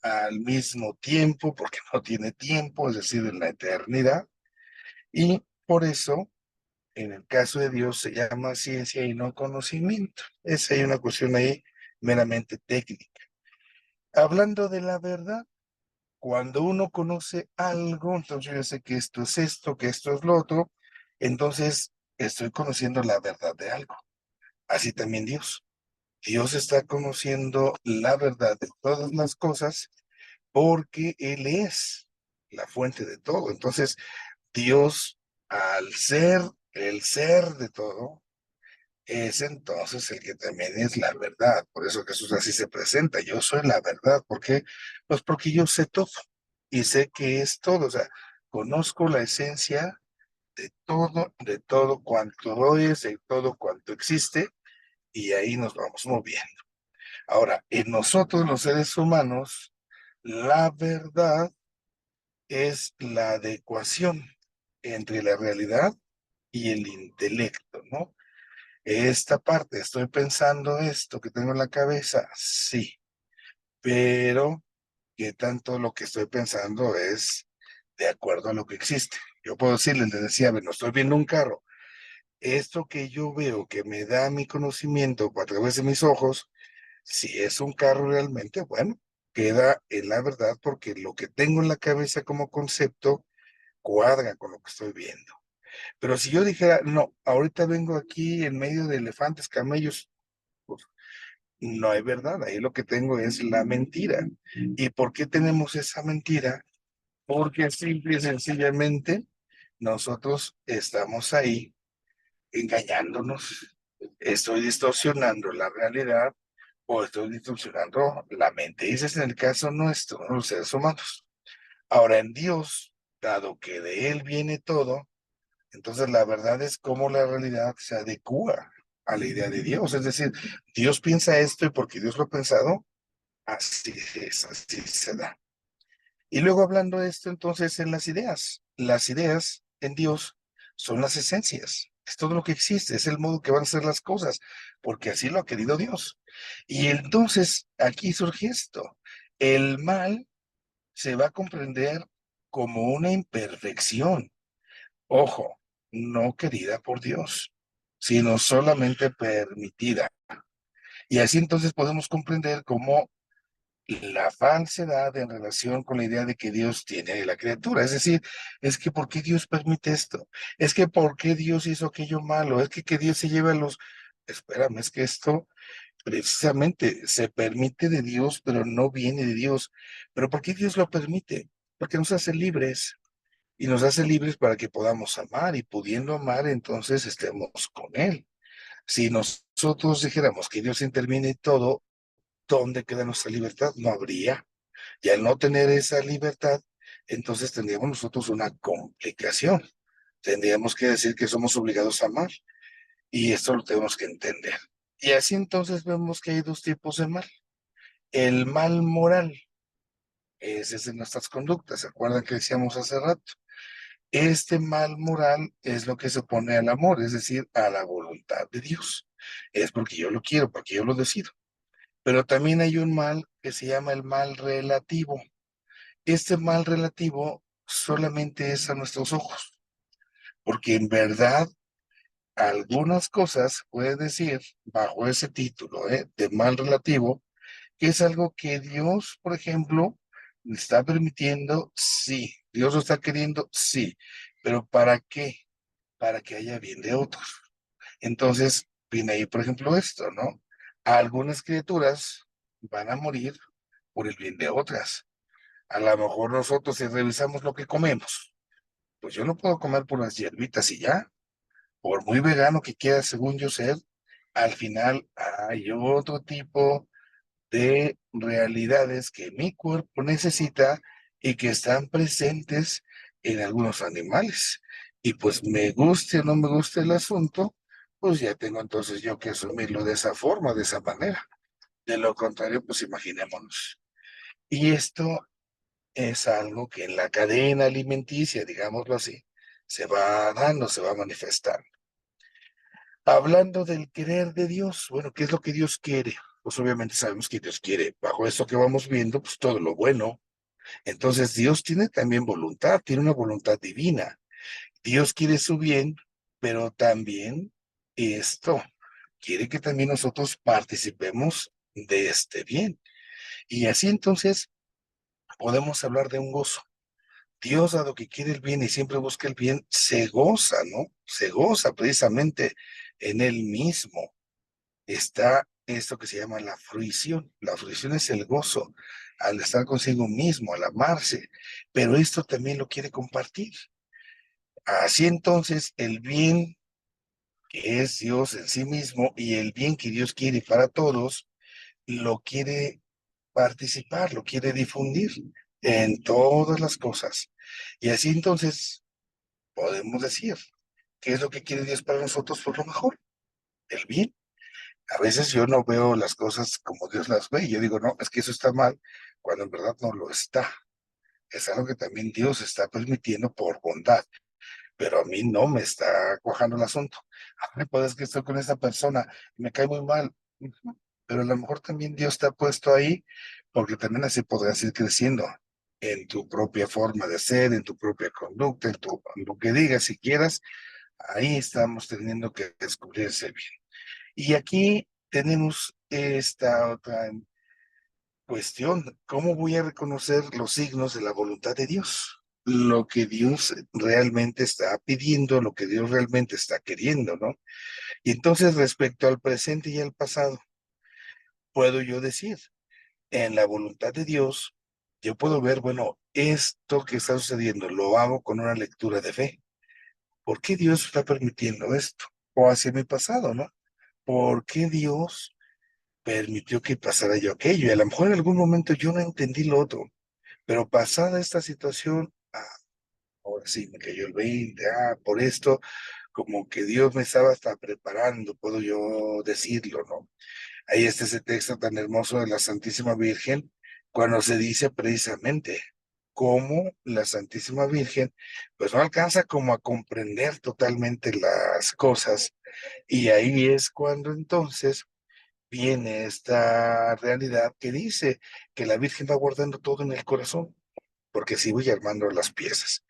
al mismo tiempo, porque no tiene tiempo, es decir, en la eternidad, y por eso, en el caso de Dios, se llama ciencia y no conocimiento. Es ahí una cuestión ahí meramente técnica. Hablando de la verdad, cuando uno conoce algo, entonces yo sé que esto es esto, que esto es lo otro, entonces estoy conociendo la verdad de algo. Así también Dios. Dios está conociendo la verdad de todas las cosas porque Él es la fuente de todo. Entonces, Dios, al ser el ser de todo, es entonces el que también es la verdad. Por eso Jesús así se presenta. Yo soy la verdad. ¿Por qué? Pues porque yo sé todo y sé que es todo. O sea, conozco la esencia de todo cuanto es, de todo cuanto existe, y ahí nos vamos moviendo. Ahora, en nosotros los seres humanos, la verdad es la adecuación entre la realidad y el intelecto, ¿no? Esta parte, estoy pensando esto que tengo en la cabeza, sí, pero ¿qué tanto lo que estoy pensando es de acuerdo a lo que existe? Yo puedo decirle, le decía, bueno, estoy viendo un carro. Esto que yo veo, que me da mi conocimiento a través de mis ojos, si es un carro realmente, bueno, queda en la verdad porque lo que tengo en la cabeza como concepto cuadra con lo que estoy viendo. Pero si yo dijera, no, ahorita vengo aquí en medio de elefantes, camellos, pues no hay verdad, ahí lo que tengo es la mentira. ¿Y por qué tenemos esa mentira? Porque simple y sencillamente nosotros estamos ahí engañándonos. Estoy distorsionando la realidad o estoy distorsionando la mente. Ese es en el caso nuestro, ¿no? Los seres humanos. Ahora en Dios, dado que de Él viene todo, entonces la verdad es cómo la realidad se adecua a la idea de Dios. Es decir, Dios piensa esto y porque Dios lo ha pensado, así es, así se da. Y luego hablando de esto, entonces en las ideas en Dios son las esencias, es todo lo que existe, es el modo que van a ser las cosas, porque así lo ha querido Dios. Y entonces aquí surge esto, el mal se va a comprender como una imperfección, ojo, no querida por Dios, sino solamente permitida. Y así entonces podemos comprender cómo la falsedad en relación con la idea de que Dios tiene de la criatura. Es decir, es que ¿por qué Dios permite esto? Es que ¿por qué Dios hizo aquello malo? Es que Dios se lleva a los... Espérame, es que esto precisamente se permite de Dios, pero no viene de Dios. ¿Pero por qué Dios lo permite? Porque nos hace libres y nos hace libres para que podamos amar y pudiendo amar, entonces estemos con Él. Si nosotros dijéramos que Dios interviene en todo, ¿dónde queda nuestra libertad? No habría. Y al no tener esa libertad, entonces tendríamos nosotros una complicación. Tendríamos que decir que somos obligados a amar y esto lo tenemos que entender. Y así entonces vemos que hay dos tipos de mal. El mal moral, ese es de nuestras conductas, ¿se acuerdan que decíamos hace rato? Este mal moral es lo que se opone al amor, es decir, a la voluntad de Dios. Es porque yo lo quiero, porque yo lo decido. Pero también hay un mal que se llama el mal relativo. Este mal relativo solamente es a nuestros ojos, porque en verdad algunas cosas puede decir bajo ese título, de mal relativo, que es algo que Dios, por ejemplo, está permitiendo, sí, Dios lo está queriendo, sí, pero ¿para qué? Para que haya bien de otros. Entonces, viene ahí, por ejemplo, esto, ¿no? Algunas criaturas van a morir por el bien de otras. A lo mejor nosotros si revisamos lo que comemos, pues yo no puedo comer por las hierbitas y ya, por muy vegano que quiera según yo ser, al final hay otro tipo de realidades que mi cuerpo necesita y que están presentes en algunos animales. Y pues me guste o no me guste el asunto, pues ya tengo entonces yo que asumirlo de esa forma, de esa manera. De lo contrario, pues imaginémonos. Y esto es algo que en la cadena alimenticia, digámoslo así, se va dando, se va manifestando. Hablando del querer de Dios, bueno, ¿qué es lo que Dios quiere? Pues obviamente sabemos que Dios quiere, bajo esto que vamos viendo, pues todo lo bueno. Entonces Dios tiene también voluntad, tiene una voluntad divina. Dios quiere su bien, pero también esto quiere que también nosotros participemos de este bien. Y así entonces podemos hablar de un gozo. Dios, dado que quiere el bien y siempre busca el bien, se goza, ¿no? Se goza precisamente en él mismo. Está esto que se llama la fruición. La fruición es el gozo al estar consigo mismo, al amarse, pero esto también lo quiere compartir. Así entonces, el bien que es Dios en sí mismo y el bien que Dios quiere para todos, lo quiere participar, lo quiere difundir en todas las cosas. Y así entonces podemos decir, ¿qué es lo que quiere Dios para nosotros? Por lo mejor, el bien. A veces yo no veo las cosas como Dios las ve y yo digo, no, es que eso está mal, cuando en verdad no lo está. es algo que también Dios está permitiendo por bondad, pero a mí no me está cuajando el asunto. Ay, pues es que estoy con esa persona y me cae muy mal. Ujú. Pero a lo mejor también Dios te ha puesto ahí porque también así podrás ir creciendo en tu propia forma de ser, en tu propia conducta, en lo que digas si quieras. Ahí estamos teniendo que descubrirse bien. Y aquí tenemos esta otra cuestión: ¿cómo voy a reconocer los signos de la voluntad de Dios? Lo que Dios realmente está pidiendo, lo que Dios realmente está queriendo, ¿no? Y entonces, respecto al presente y al pasado, puedo yo decir, en la voluntad de Dios, yo puedo ver, bueno, esto que está sucediendo lo hago con una lectura de fe. ¿Por qué Dios está permitiendo esto? O hacia mi pasado, ¿no? ¿Por qué Dios permitió que pasara yo aquello? Y a lo mejor en algún momento yo no entendí lo otro, pero pasada esta situación, ahora sí me cayó el 20, por esto, como que Dios me estaba hasta preparando, puedo yo decirlo, ¿no? Ahí está ese texto tan hermoso de la Santísima Virgen, cuando se dice precisamente cómo la Santísima Virgen, pues no alcanza como a comprender totalmente las cosas, y ahí es cuando entonces viene esta realidad que dice que la Virgen va guardando todo en el corazón, porque así voy armando las piezas.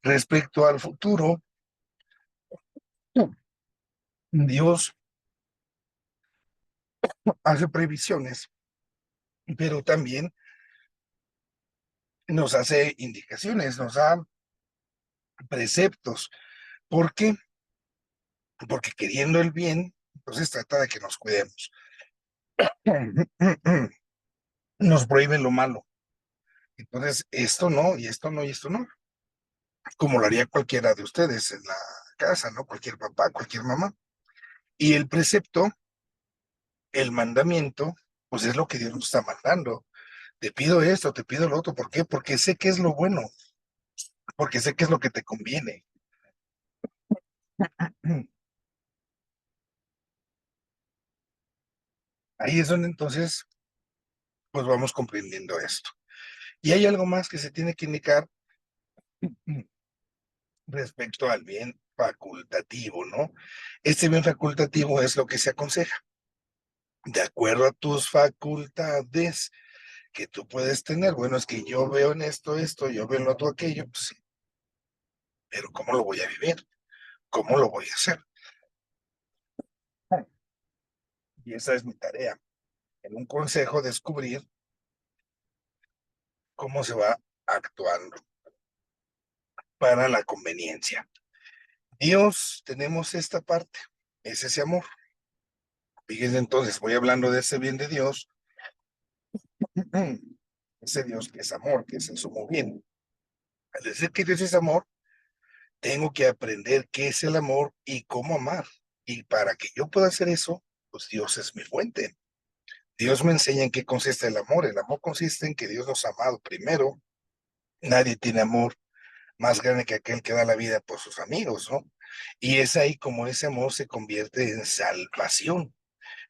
Respecto al futuro, Dios hace previsiones, pero también nos hace indicaciones, nos da preceptos. ¿Por qué? Porque queriendo el bien, entonces trata de que nos cuidemos. Nos prohíbe lo malo. Entonces, esto no, y esto no, y esto no, como lo haría cualquiera de ustedes en la casa, ¿no? Cualquier papá, cualquier mamá. Y el precepto, el mandamiento, pues es lo que Dios nos está mandando. Te pido esto, te pido lo otro. ¿Por qué? Porque sé que es lo bueno, porque sé que es lo que te conviene. Ahí es donde entonces, pues vamos comprendiendo esto. Y hay algo más que se tiene que indicar respecto al bien facultativo, ¿no? Este bien facultativo es lo que se aconseja. De acuerdo a tus facultades que tú puedes tener, bueno, es que yo veo en esto, yo veo en lo otro aquello, pues sí, pero ¿cómo lo voy a vivir? ¿Cómo lo voy a hacer? Y esa es mi tarea. En un consejo, descubrir cómo se va actuando para la conveniencia. Dios, tenemos esta parte, es ese amor. Fíjense entonces, voy hablando de ese bien de Dios, ese Dios que es amor, que es el sumo bien. Al decir que Dios es amor, tengo que aprender qué es el amor y cómo amar. Y para que yo pueda hacer eso, pues Dios es mi fuente. Dios me enseña en qué consiste el amor. El amor consiste en que Dios nos ha amado primero. Nadie tiene amor más grande que aquel que da la vida por sus amigos, ¿no? Y es ahí como ese amor se convierte en salvación.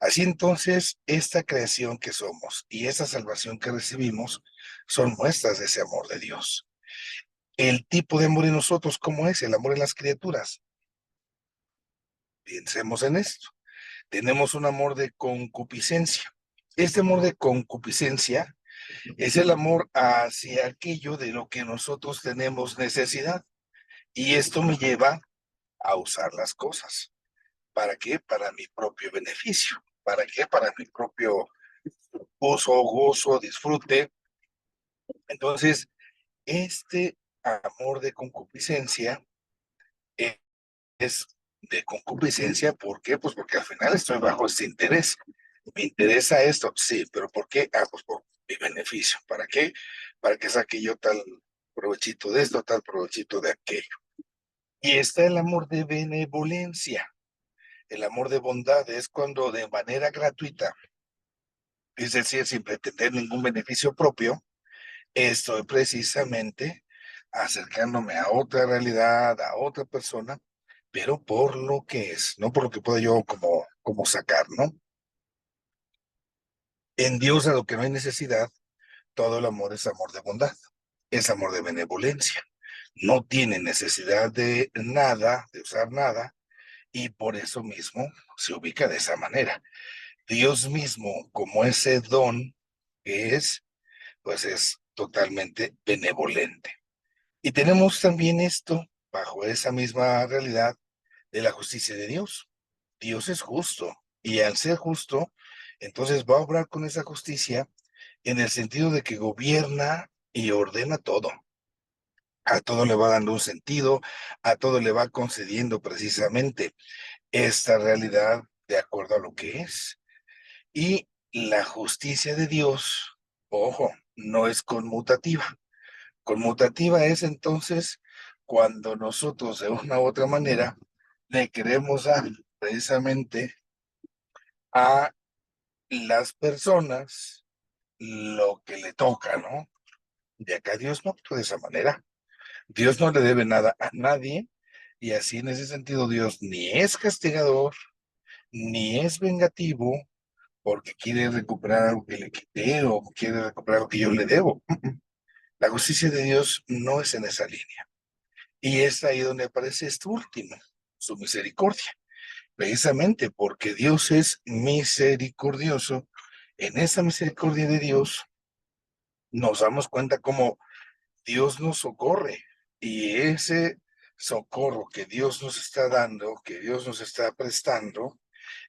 Así entonces, esta creación que somos y esa salvación que recibimos son muestras de ese amor de Dios. El tipo de amor en nosotros, ¿cómo es? El amor en las criaturas. Pensemos en esto. Tenemos un amor de concupiscencia. Este amor de concupiscencia es el amor hacia aquello de lo que nosotros tenemos necesidad. Y esto me lleva a usar las cosas. ¿Para qué? Para mi propio beneficio. ¿Para qué? Para mi propio uso, gozo, disfrute. Entonces, este amor de concupiscencia es de concupiscencia. ¿Por qué? Pues porque al final estoy bajo este interés. Me interesa esto, sí, pero ¿por qué? Pues por mi beneficio. ¿Para qué? Para que saque yo tal provechito de esto, tal provechito de aquello. Y está el amor de benevolencia. El amor de bondad es cuando de manera gratuita, es decir, sin pretender ningún beneficio propio, estoy precisamente acercándome a otra realidad, a otra persona, pero por lo que es, no por lo que puedo yo como sacar, ¿no? En Dios, a lo que no hay necesidad, todo el amor es amor de bondad. es amor de benevolencia. No tiene necesidad de nada, de usar nada, y por eso mismo se ubica de esa manera. Dios mismo, como ese don que es, pues es totalmente benevolente. Y tenemos también esto bajo esa misma realidad de la justicia de Dios. Dios es justo y al ser justo, entonces va a obrar con esa justicia en el sentido de que gobierna y ordena todo. A todo le va dando un sentido, a todo le va concediendo precisamente esta realidad de acuerdo a lo que es. Y la justicia de Dios, ojo, no es conmutativa. Conmutativa es entonces cuando nosotros de una u otra manera le queremos dar precisamente a las personas lo que le toca, ¿no? De acá Dios no actúa de esa manera. Dios no le debe nada a nadie y así en ese sentido Dios ni es castigador, ni es vengativo porque quiere recuperar algo que le quité o quiere recuperar algo que yo le debo. La justicia de Dios no es en esa línea. Y es ahí donde aparece esto último, su misericordia. Precisamente porque Dios es misericordioso, en esa misericordia de Dios nos damos cuenta cómo Dios nos socorre y ese socorro que Dios nos está dando, que Dios nos está prestando,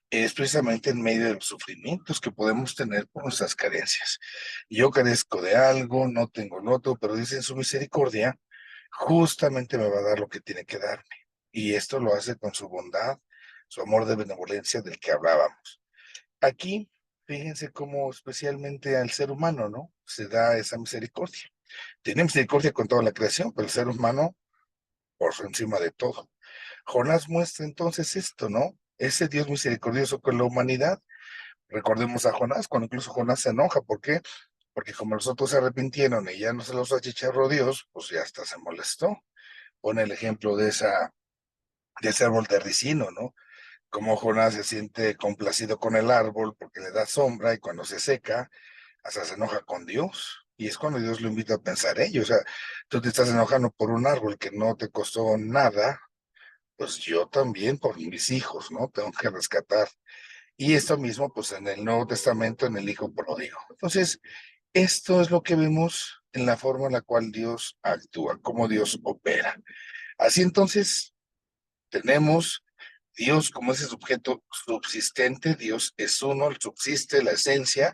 es precisamente en medio de los sufrimientos que podemos tener por nuestras carencias. Yo carezco de algo, no tengo lo otro, pero dice en su misericordia, justamente me va a dar lo que tiene que darme. Y esto lo hace con su bondad, su amor de benevolencia del que hablábamos. Aquí, fíjense cómo especialmente al ser humano, ¿no? Se da esa misericordia. Tiene misericordia con toda la creación, pero el ser humano por encima de todo. Jonás muestra entonces esto, ¿no? Ese Dios misericordioso con la humanidad. Recordemos a Jonás, cuando incluso Jonás se enoja. ¿Por qué? Porque como los otros se arrepintieron y ya no se los achicharró Dios, pues ya hasta se molestó. Pone el ejemplo de ese árbol de ricino, ¿no? Como Jonás se siente complacido con el árbol porque le da sombra y cuando se seca, hasta se enoja con Dios. Y es cuando Dios lo invita a pensar ello. O sea, tú te estás enojando por un árbol que no te costó nada, pues yo también por mis hijos, ¿no? Tengo que rescatar. Y esto mismo, pues en el Nuevo Testamento, en el Hijo Pródigo. Entonces, esto es lo que vemos en la forma en la cual Dios actúa, cómo Dios opera. Así entonces, tenemos Dios como ese sujeto subsistente, Dios es uno, el subsiste, la esencia,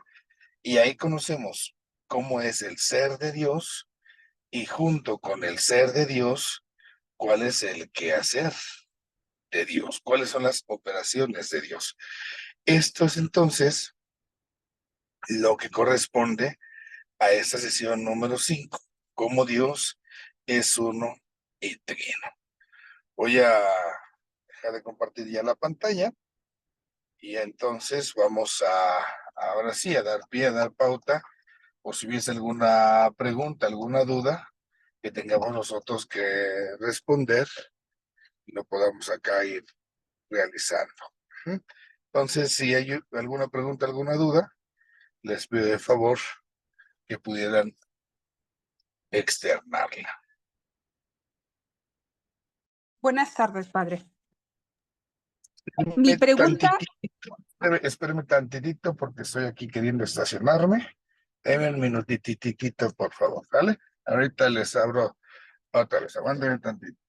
y ahí conocemos cómo es el ser de Dios y junto con el ser de Dios, cuál es el quehacer de Dios, cuáles son las operaciones de Dios. Esto es entonces lo que corresponde a esta sesión número 5, cómo Dios es uno y trino. Voy a dejar de compartir ya la pantalla y entonces vamos a, ahora sí, a dar pie, a dar pauta, o si hubiese alguna pregunta, alguna duda que tengamos nosotros que responder y lo podamos acá ir realizando. Ujú. Entonces, si hay alguna pregunta, alguna duda, les pido de favor que pudieran externarla. Buenas tardes, padre. Mi Espérame pregunta, tantitito, espérame tantitito porque estoy aquí queriendo estacionarme. Deme un minutititito, por favor, ¿vale? Ahorita les abro otra vez. Aguántenme tantito.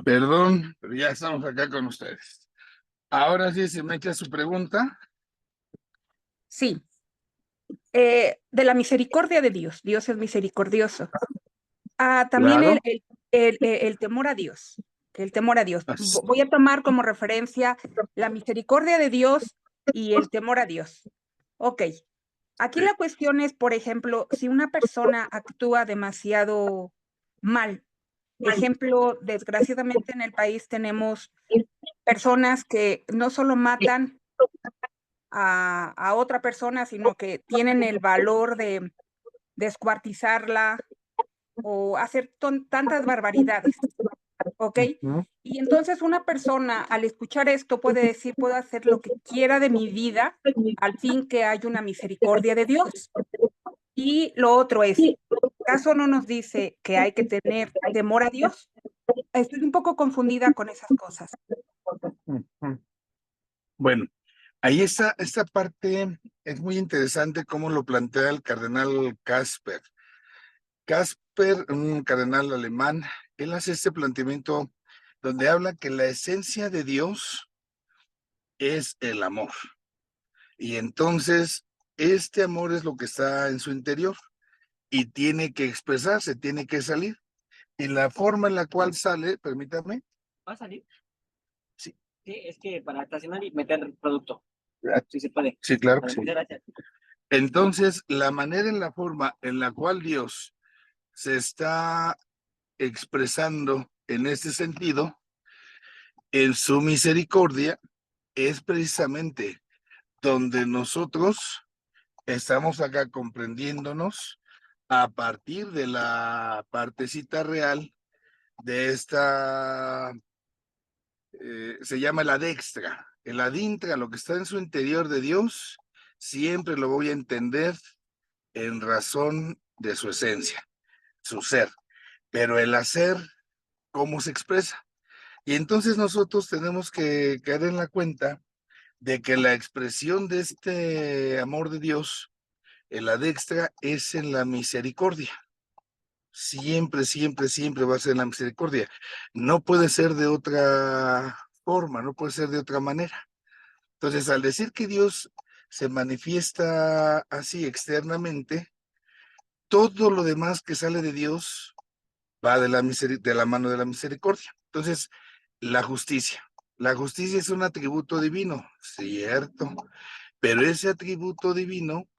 Perdón, pero ya estamos acá con ustedes. Ahora sí, se me echa su pregunta. Sí, de la misericordia de Dios. Dios es misericordioso. También Claro. el temor a Dios. El temor a Dios. As- Voy a tomar como referencia la misericordia de Dios y el temor a Dios. Ok. Aquí Sí. la cuestión es, por ejemplo, si una persona actúa demasiado mal. Ejemplo, desgraciadamente en el país tenemos personas que no solo matan a otra persona, sino que tienen el valor de descuartizarla o hacer tantas barbaridades, ¿ok? Ujú. Y entonces una persona al escuchar esto puede decir, puedo hacer lo que quiera de mi vida, al fin que hay una misericordia de Dios. Y lo otro es, ¿acaso no nos dice que hay que tener temor a Dios? Estoy un poco confundida con esas cosas. Ujú. Bueno, ahí está, esta parte es muy interesante cómo lo plantea el cardenal Casper. Casper, un cardenal alemán, él hace este planteamiento donde habla que la esencia de Dios es el amor. Y entonces, este amor es lo que está en su interior y tiene que expresarse, tiene que salir. Y la forma en la cual sale, permítame. ¿Va a salir? Sí. Sí, es que para estacionar y meter producto. Sí se puede. Sí, claro que Vale, sí. muchas gracias. Entonces, la manera en la forma en la cual Dios se está expresando en este sentido, en su misericordia, es precisamente donde nosotros estamos acá comprendiéndonos a partir de la partecita real de esta, se llama el adextra. El adintra, lo que está en su interior de Dios, siempre lo voy a entender en razón de su esencia, su ser. Pero el hacer, ¿cómo se expresa? Y entonces nosotros tenemos que caer en la cuenta de que la expresión de este amor de Dios, en la dextra, es en la misericordia. Siempre, siempre, siempre va a ser en la misericordia. No puede ser de otra forma, no puede ser de otra manera. Entonces, al decir que Dios se manifiesta así externamente, todo lo demás que sale de Dios va de de la mano de la misericordia. Entonces, la justicia. La justicia es un atributo divino, cierto, pero ese atributo divino,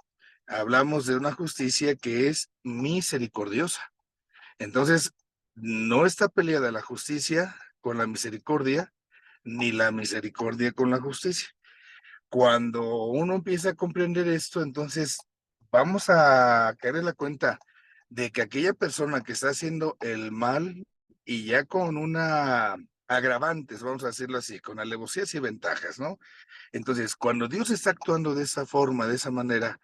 hablamos de una justicia que es misericordiosa. Entonces, no está peleada la justicia con la misericordia, ni la misericordia con la justicia. Cuando uno empieza a comprender esto, entonces vamos a caer en la cuenta de que aquella persona que está haciendo el mal y ya con una agravantes, vamos a decirlo así, con alevosías y ventajas, ¿no? Entonces, cuando Dios está actuando de esa forma, de esa manera,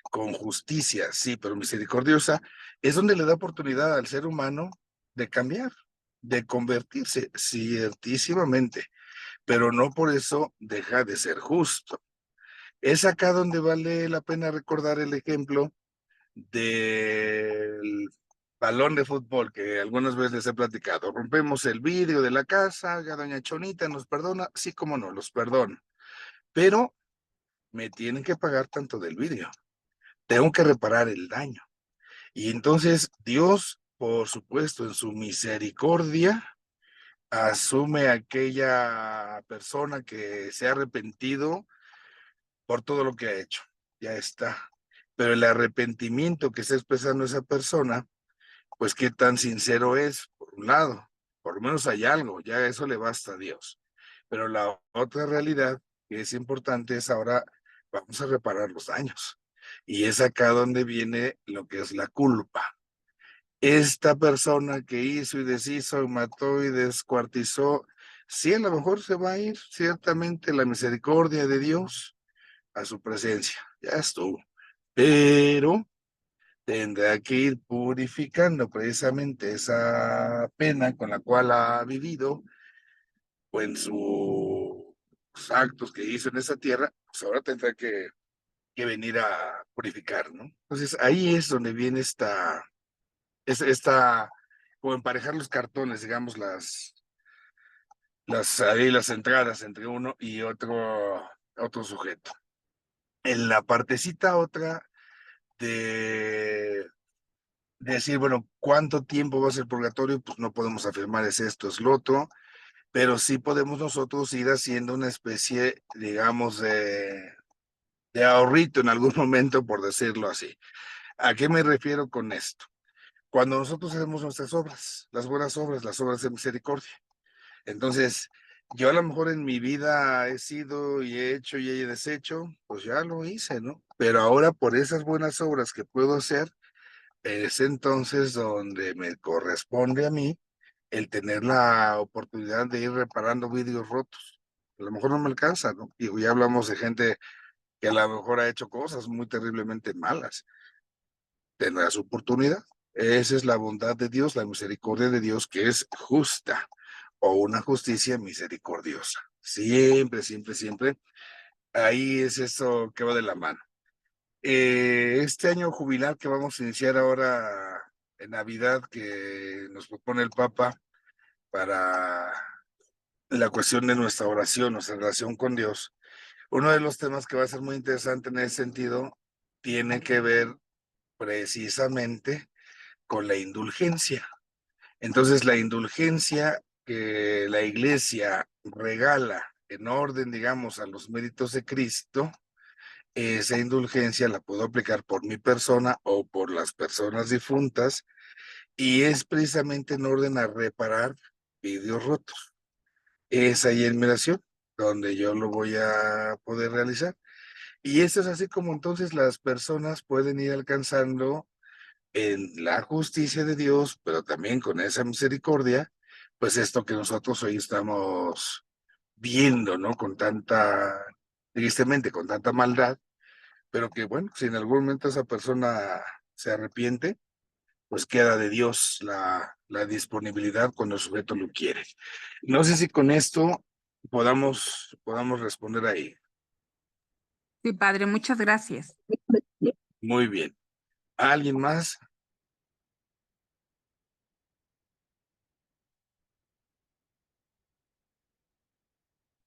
con justicia, sí, pero misericordiosa, es donde le da oportunidad al ser humano de cambiar, de convertirse, ciertísimamente, pero no por eso deja de ser justo. Es acá donde vale la pena recordar el ejemplo del balón de fútbol que algunas veces les he platicado. Rompemos el vidrio de la casa, ya doña Chonita nos perdona, sí, como no, los perdono, pero me tienen que pagar tanto del vidrio, tengo que reparar el daño. Y entonces Dios, por supuesto, en su misericordia, asume a aquella persona que se ha arrepentido por todo lo que ha hecho. Ya está. Pero el arrepentimiento que está expresando esa persona, pues qué tan sincero es, por un lado. Por lo menos hay algo, ya eso le basta a Dios. Pero la otra realidad que es importante es ahora vamos a reparar los daños. Y es acá donde viene lo que es la culpa. Esta persona que hizo y deshizo, mató y descuartizó, sí, a lo mejor se va a ir ciertamente la misericordia de Dios a su presencia, ya estuvo, pero tendrá que ir purificando precisamente esa pena con la cual ha vivido o en sus actos que hizo en esa tierra, pues ahora tendrá que venir a purificar, ¿no? Entonces ahí es donde viene esta como emparejar los cartones, digamos, las entradas entre uno y otro sujeto. En la partecita otra de decir, bueno, ¿cuánto tiempo va a ser el purgatorio? Pues no podemos afirmar es esto, es lo otro, pero sí podemos nosotros ir haciendo una especie, digamos, de ahorrito en algún momento, por decirlo así. ¿A qué me refiero con esto? Cuando nosotros hacemos nuestras obras, las buenas obras, las obras de misericordia. Entonces, yo a lo mejor en mi vida he sido y he hecho y he deshecho, pues ya lo hice, ¿no? Pero ahora por esas buenas obras que puedo hacer, es entonces donde me corresponde a mí el tener la oportunidad de ir reparando vidrios rotos. A lo mejor no me alcanza, ¿no? Y ya hablamos de gente que a lo mejor ha hecho cosas muy terriblemente malas. Tendrá su oportunidad. Esa es la bondad de Dios, la misericordia de Dios, que es justa, o una justicia misericordiosa. Siempre, siempre, siempre. Ahí es eso que va de la mano. Este año jubilar que vamos a iniciar ahora en Navidad, que nos propone el Papa para la cuestión de nuestra oración, nuestra relación con Dios, uno de los temas que va a ser muy interesante en ese sentido tiene que ver precisamente con la indulgencia. Entonces, la indulgencia que la Iglesia regala en orden, digamos, a los méritos de Cristo, esa indulgencia la puedo aplicar por mi persona o por las personas difuntas, y es precisamente en orden a reparar vidrios rotos. Es ahí en mi oración donde yo lo voy a poder realizar. Y eso es así como entonces las personas pueden ir alcanzando en la justicia de Dios, pero también con esa misericordia, pues esto que nosotros hoy estamos viendo, ¿no? Con tanta, tristemente, con tanta maldad, pero que bueno, si en algún momento esa persona se arrepiente, pues queda de Dios la disponibilidad cuando el sujeto lo quiere. No sé si con esto podamos responder ahí. Sí, padre, muchas gracias. Muy bien. ¿Alguien más?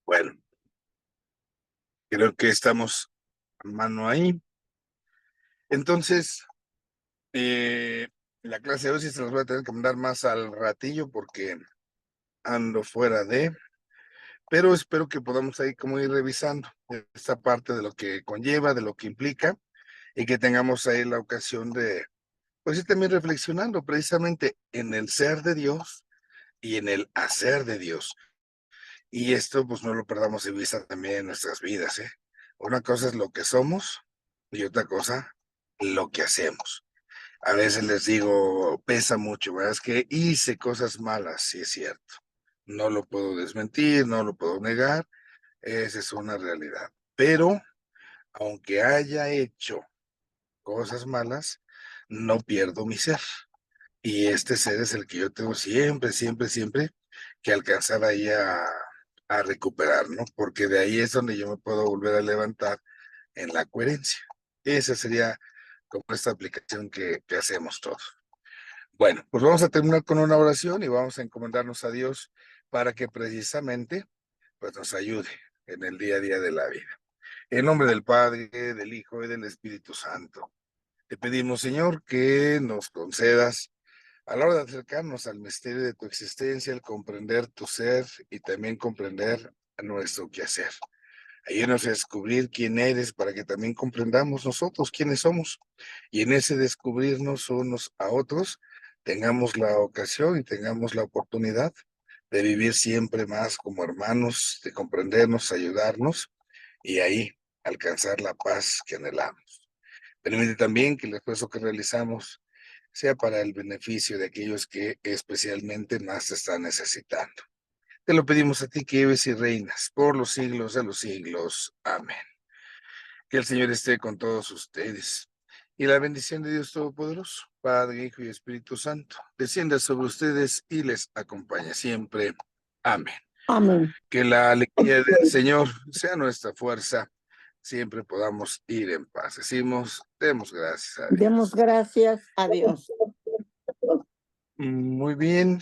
Bueno, creo que estamos a mano ahí. Entonces, la clase de hoy sí se los voy a tener que mandar más al ratillo porque ando fuera de, pero espero que podamos ahí como ir revisando esta parte de lo que conlleva, de lo que implica, y que tengamos ahí la ocasión de, pues ir también reflexionando precisamente en el ser de Dios y en el hacer de Dios. Y esto pues no lo perdamos de vista también en nuestras vidas, ¿eh? Una cosa es lo que somos y otra cosa lo que hacemos. A veces les digo, pesa mucho, ¿verdad? Es que hice cosas malas, sí es cierto. No lo puedo desmentir, no lo puedo negar, esa es una realidad. Pero aunque haya hecho cosas malas, no pierdo mi ser. Y este ser es el que yo tengo siempre, siempre, siempre que alcanzar ahí a recuperar, ¿no? Porque de ahí es donde yo me puedo volver a levantar en la coherencia. Esa sería como esta aplicación que hacemos todos. Bueno, pues vamos a terminar con una oración y vamos a encomendarnos a Dios para que precisamente pues nos ayude en el día a día de la vida. En nombre del Padre, del Hijo y del Espíritu Santo. Te pedimos, Señor, que nos concedas a la hora de acercarnos al misterio de tu existencia, el comprender tu ser y también comprender nuestro quehacer. Ayúdanos a descubrir quién eres para que también comprendamos nosotros quiénes somos. Y en ese descubrirnos unos a otros, tengamos la ocasión y tengamos la oportunidad de vivir siempre más como hermanos, de comprendernos, ayudarnos y ahí alcanzar la paz que anhelamos. Permite también que el esfuerzo que realizamos sea para el beneficio de aquellos que especialmente más te están necesitando. Te lo pedimos a ti que vives y reinas por los siglos de los siglos. Amén. Que el Señor esté con todos ustedes. Y la bendición de Dios Todopoderoso, Padre, Hijo y Espíritu Santo, descienda sobre ustedes y les acompañe siempre. Amén. Amén. Que la alegría del Señor sea nuestra fuerza. Siempre podamos ir en paz. Decimos, demos gracias a Dios. Demos gracias a Dios. Muy bien.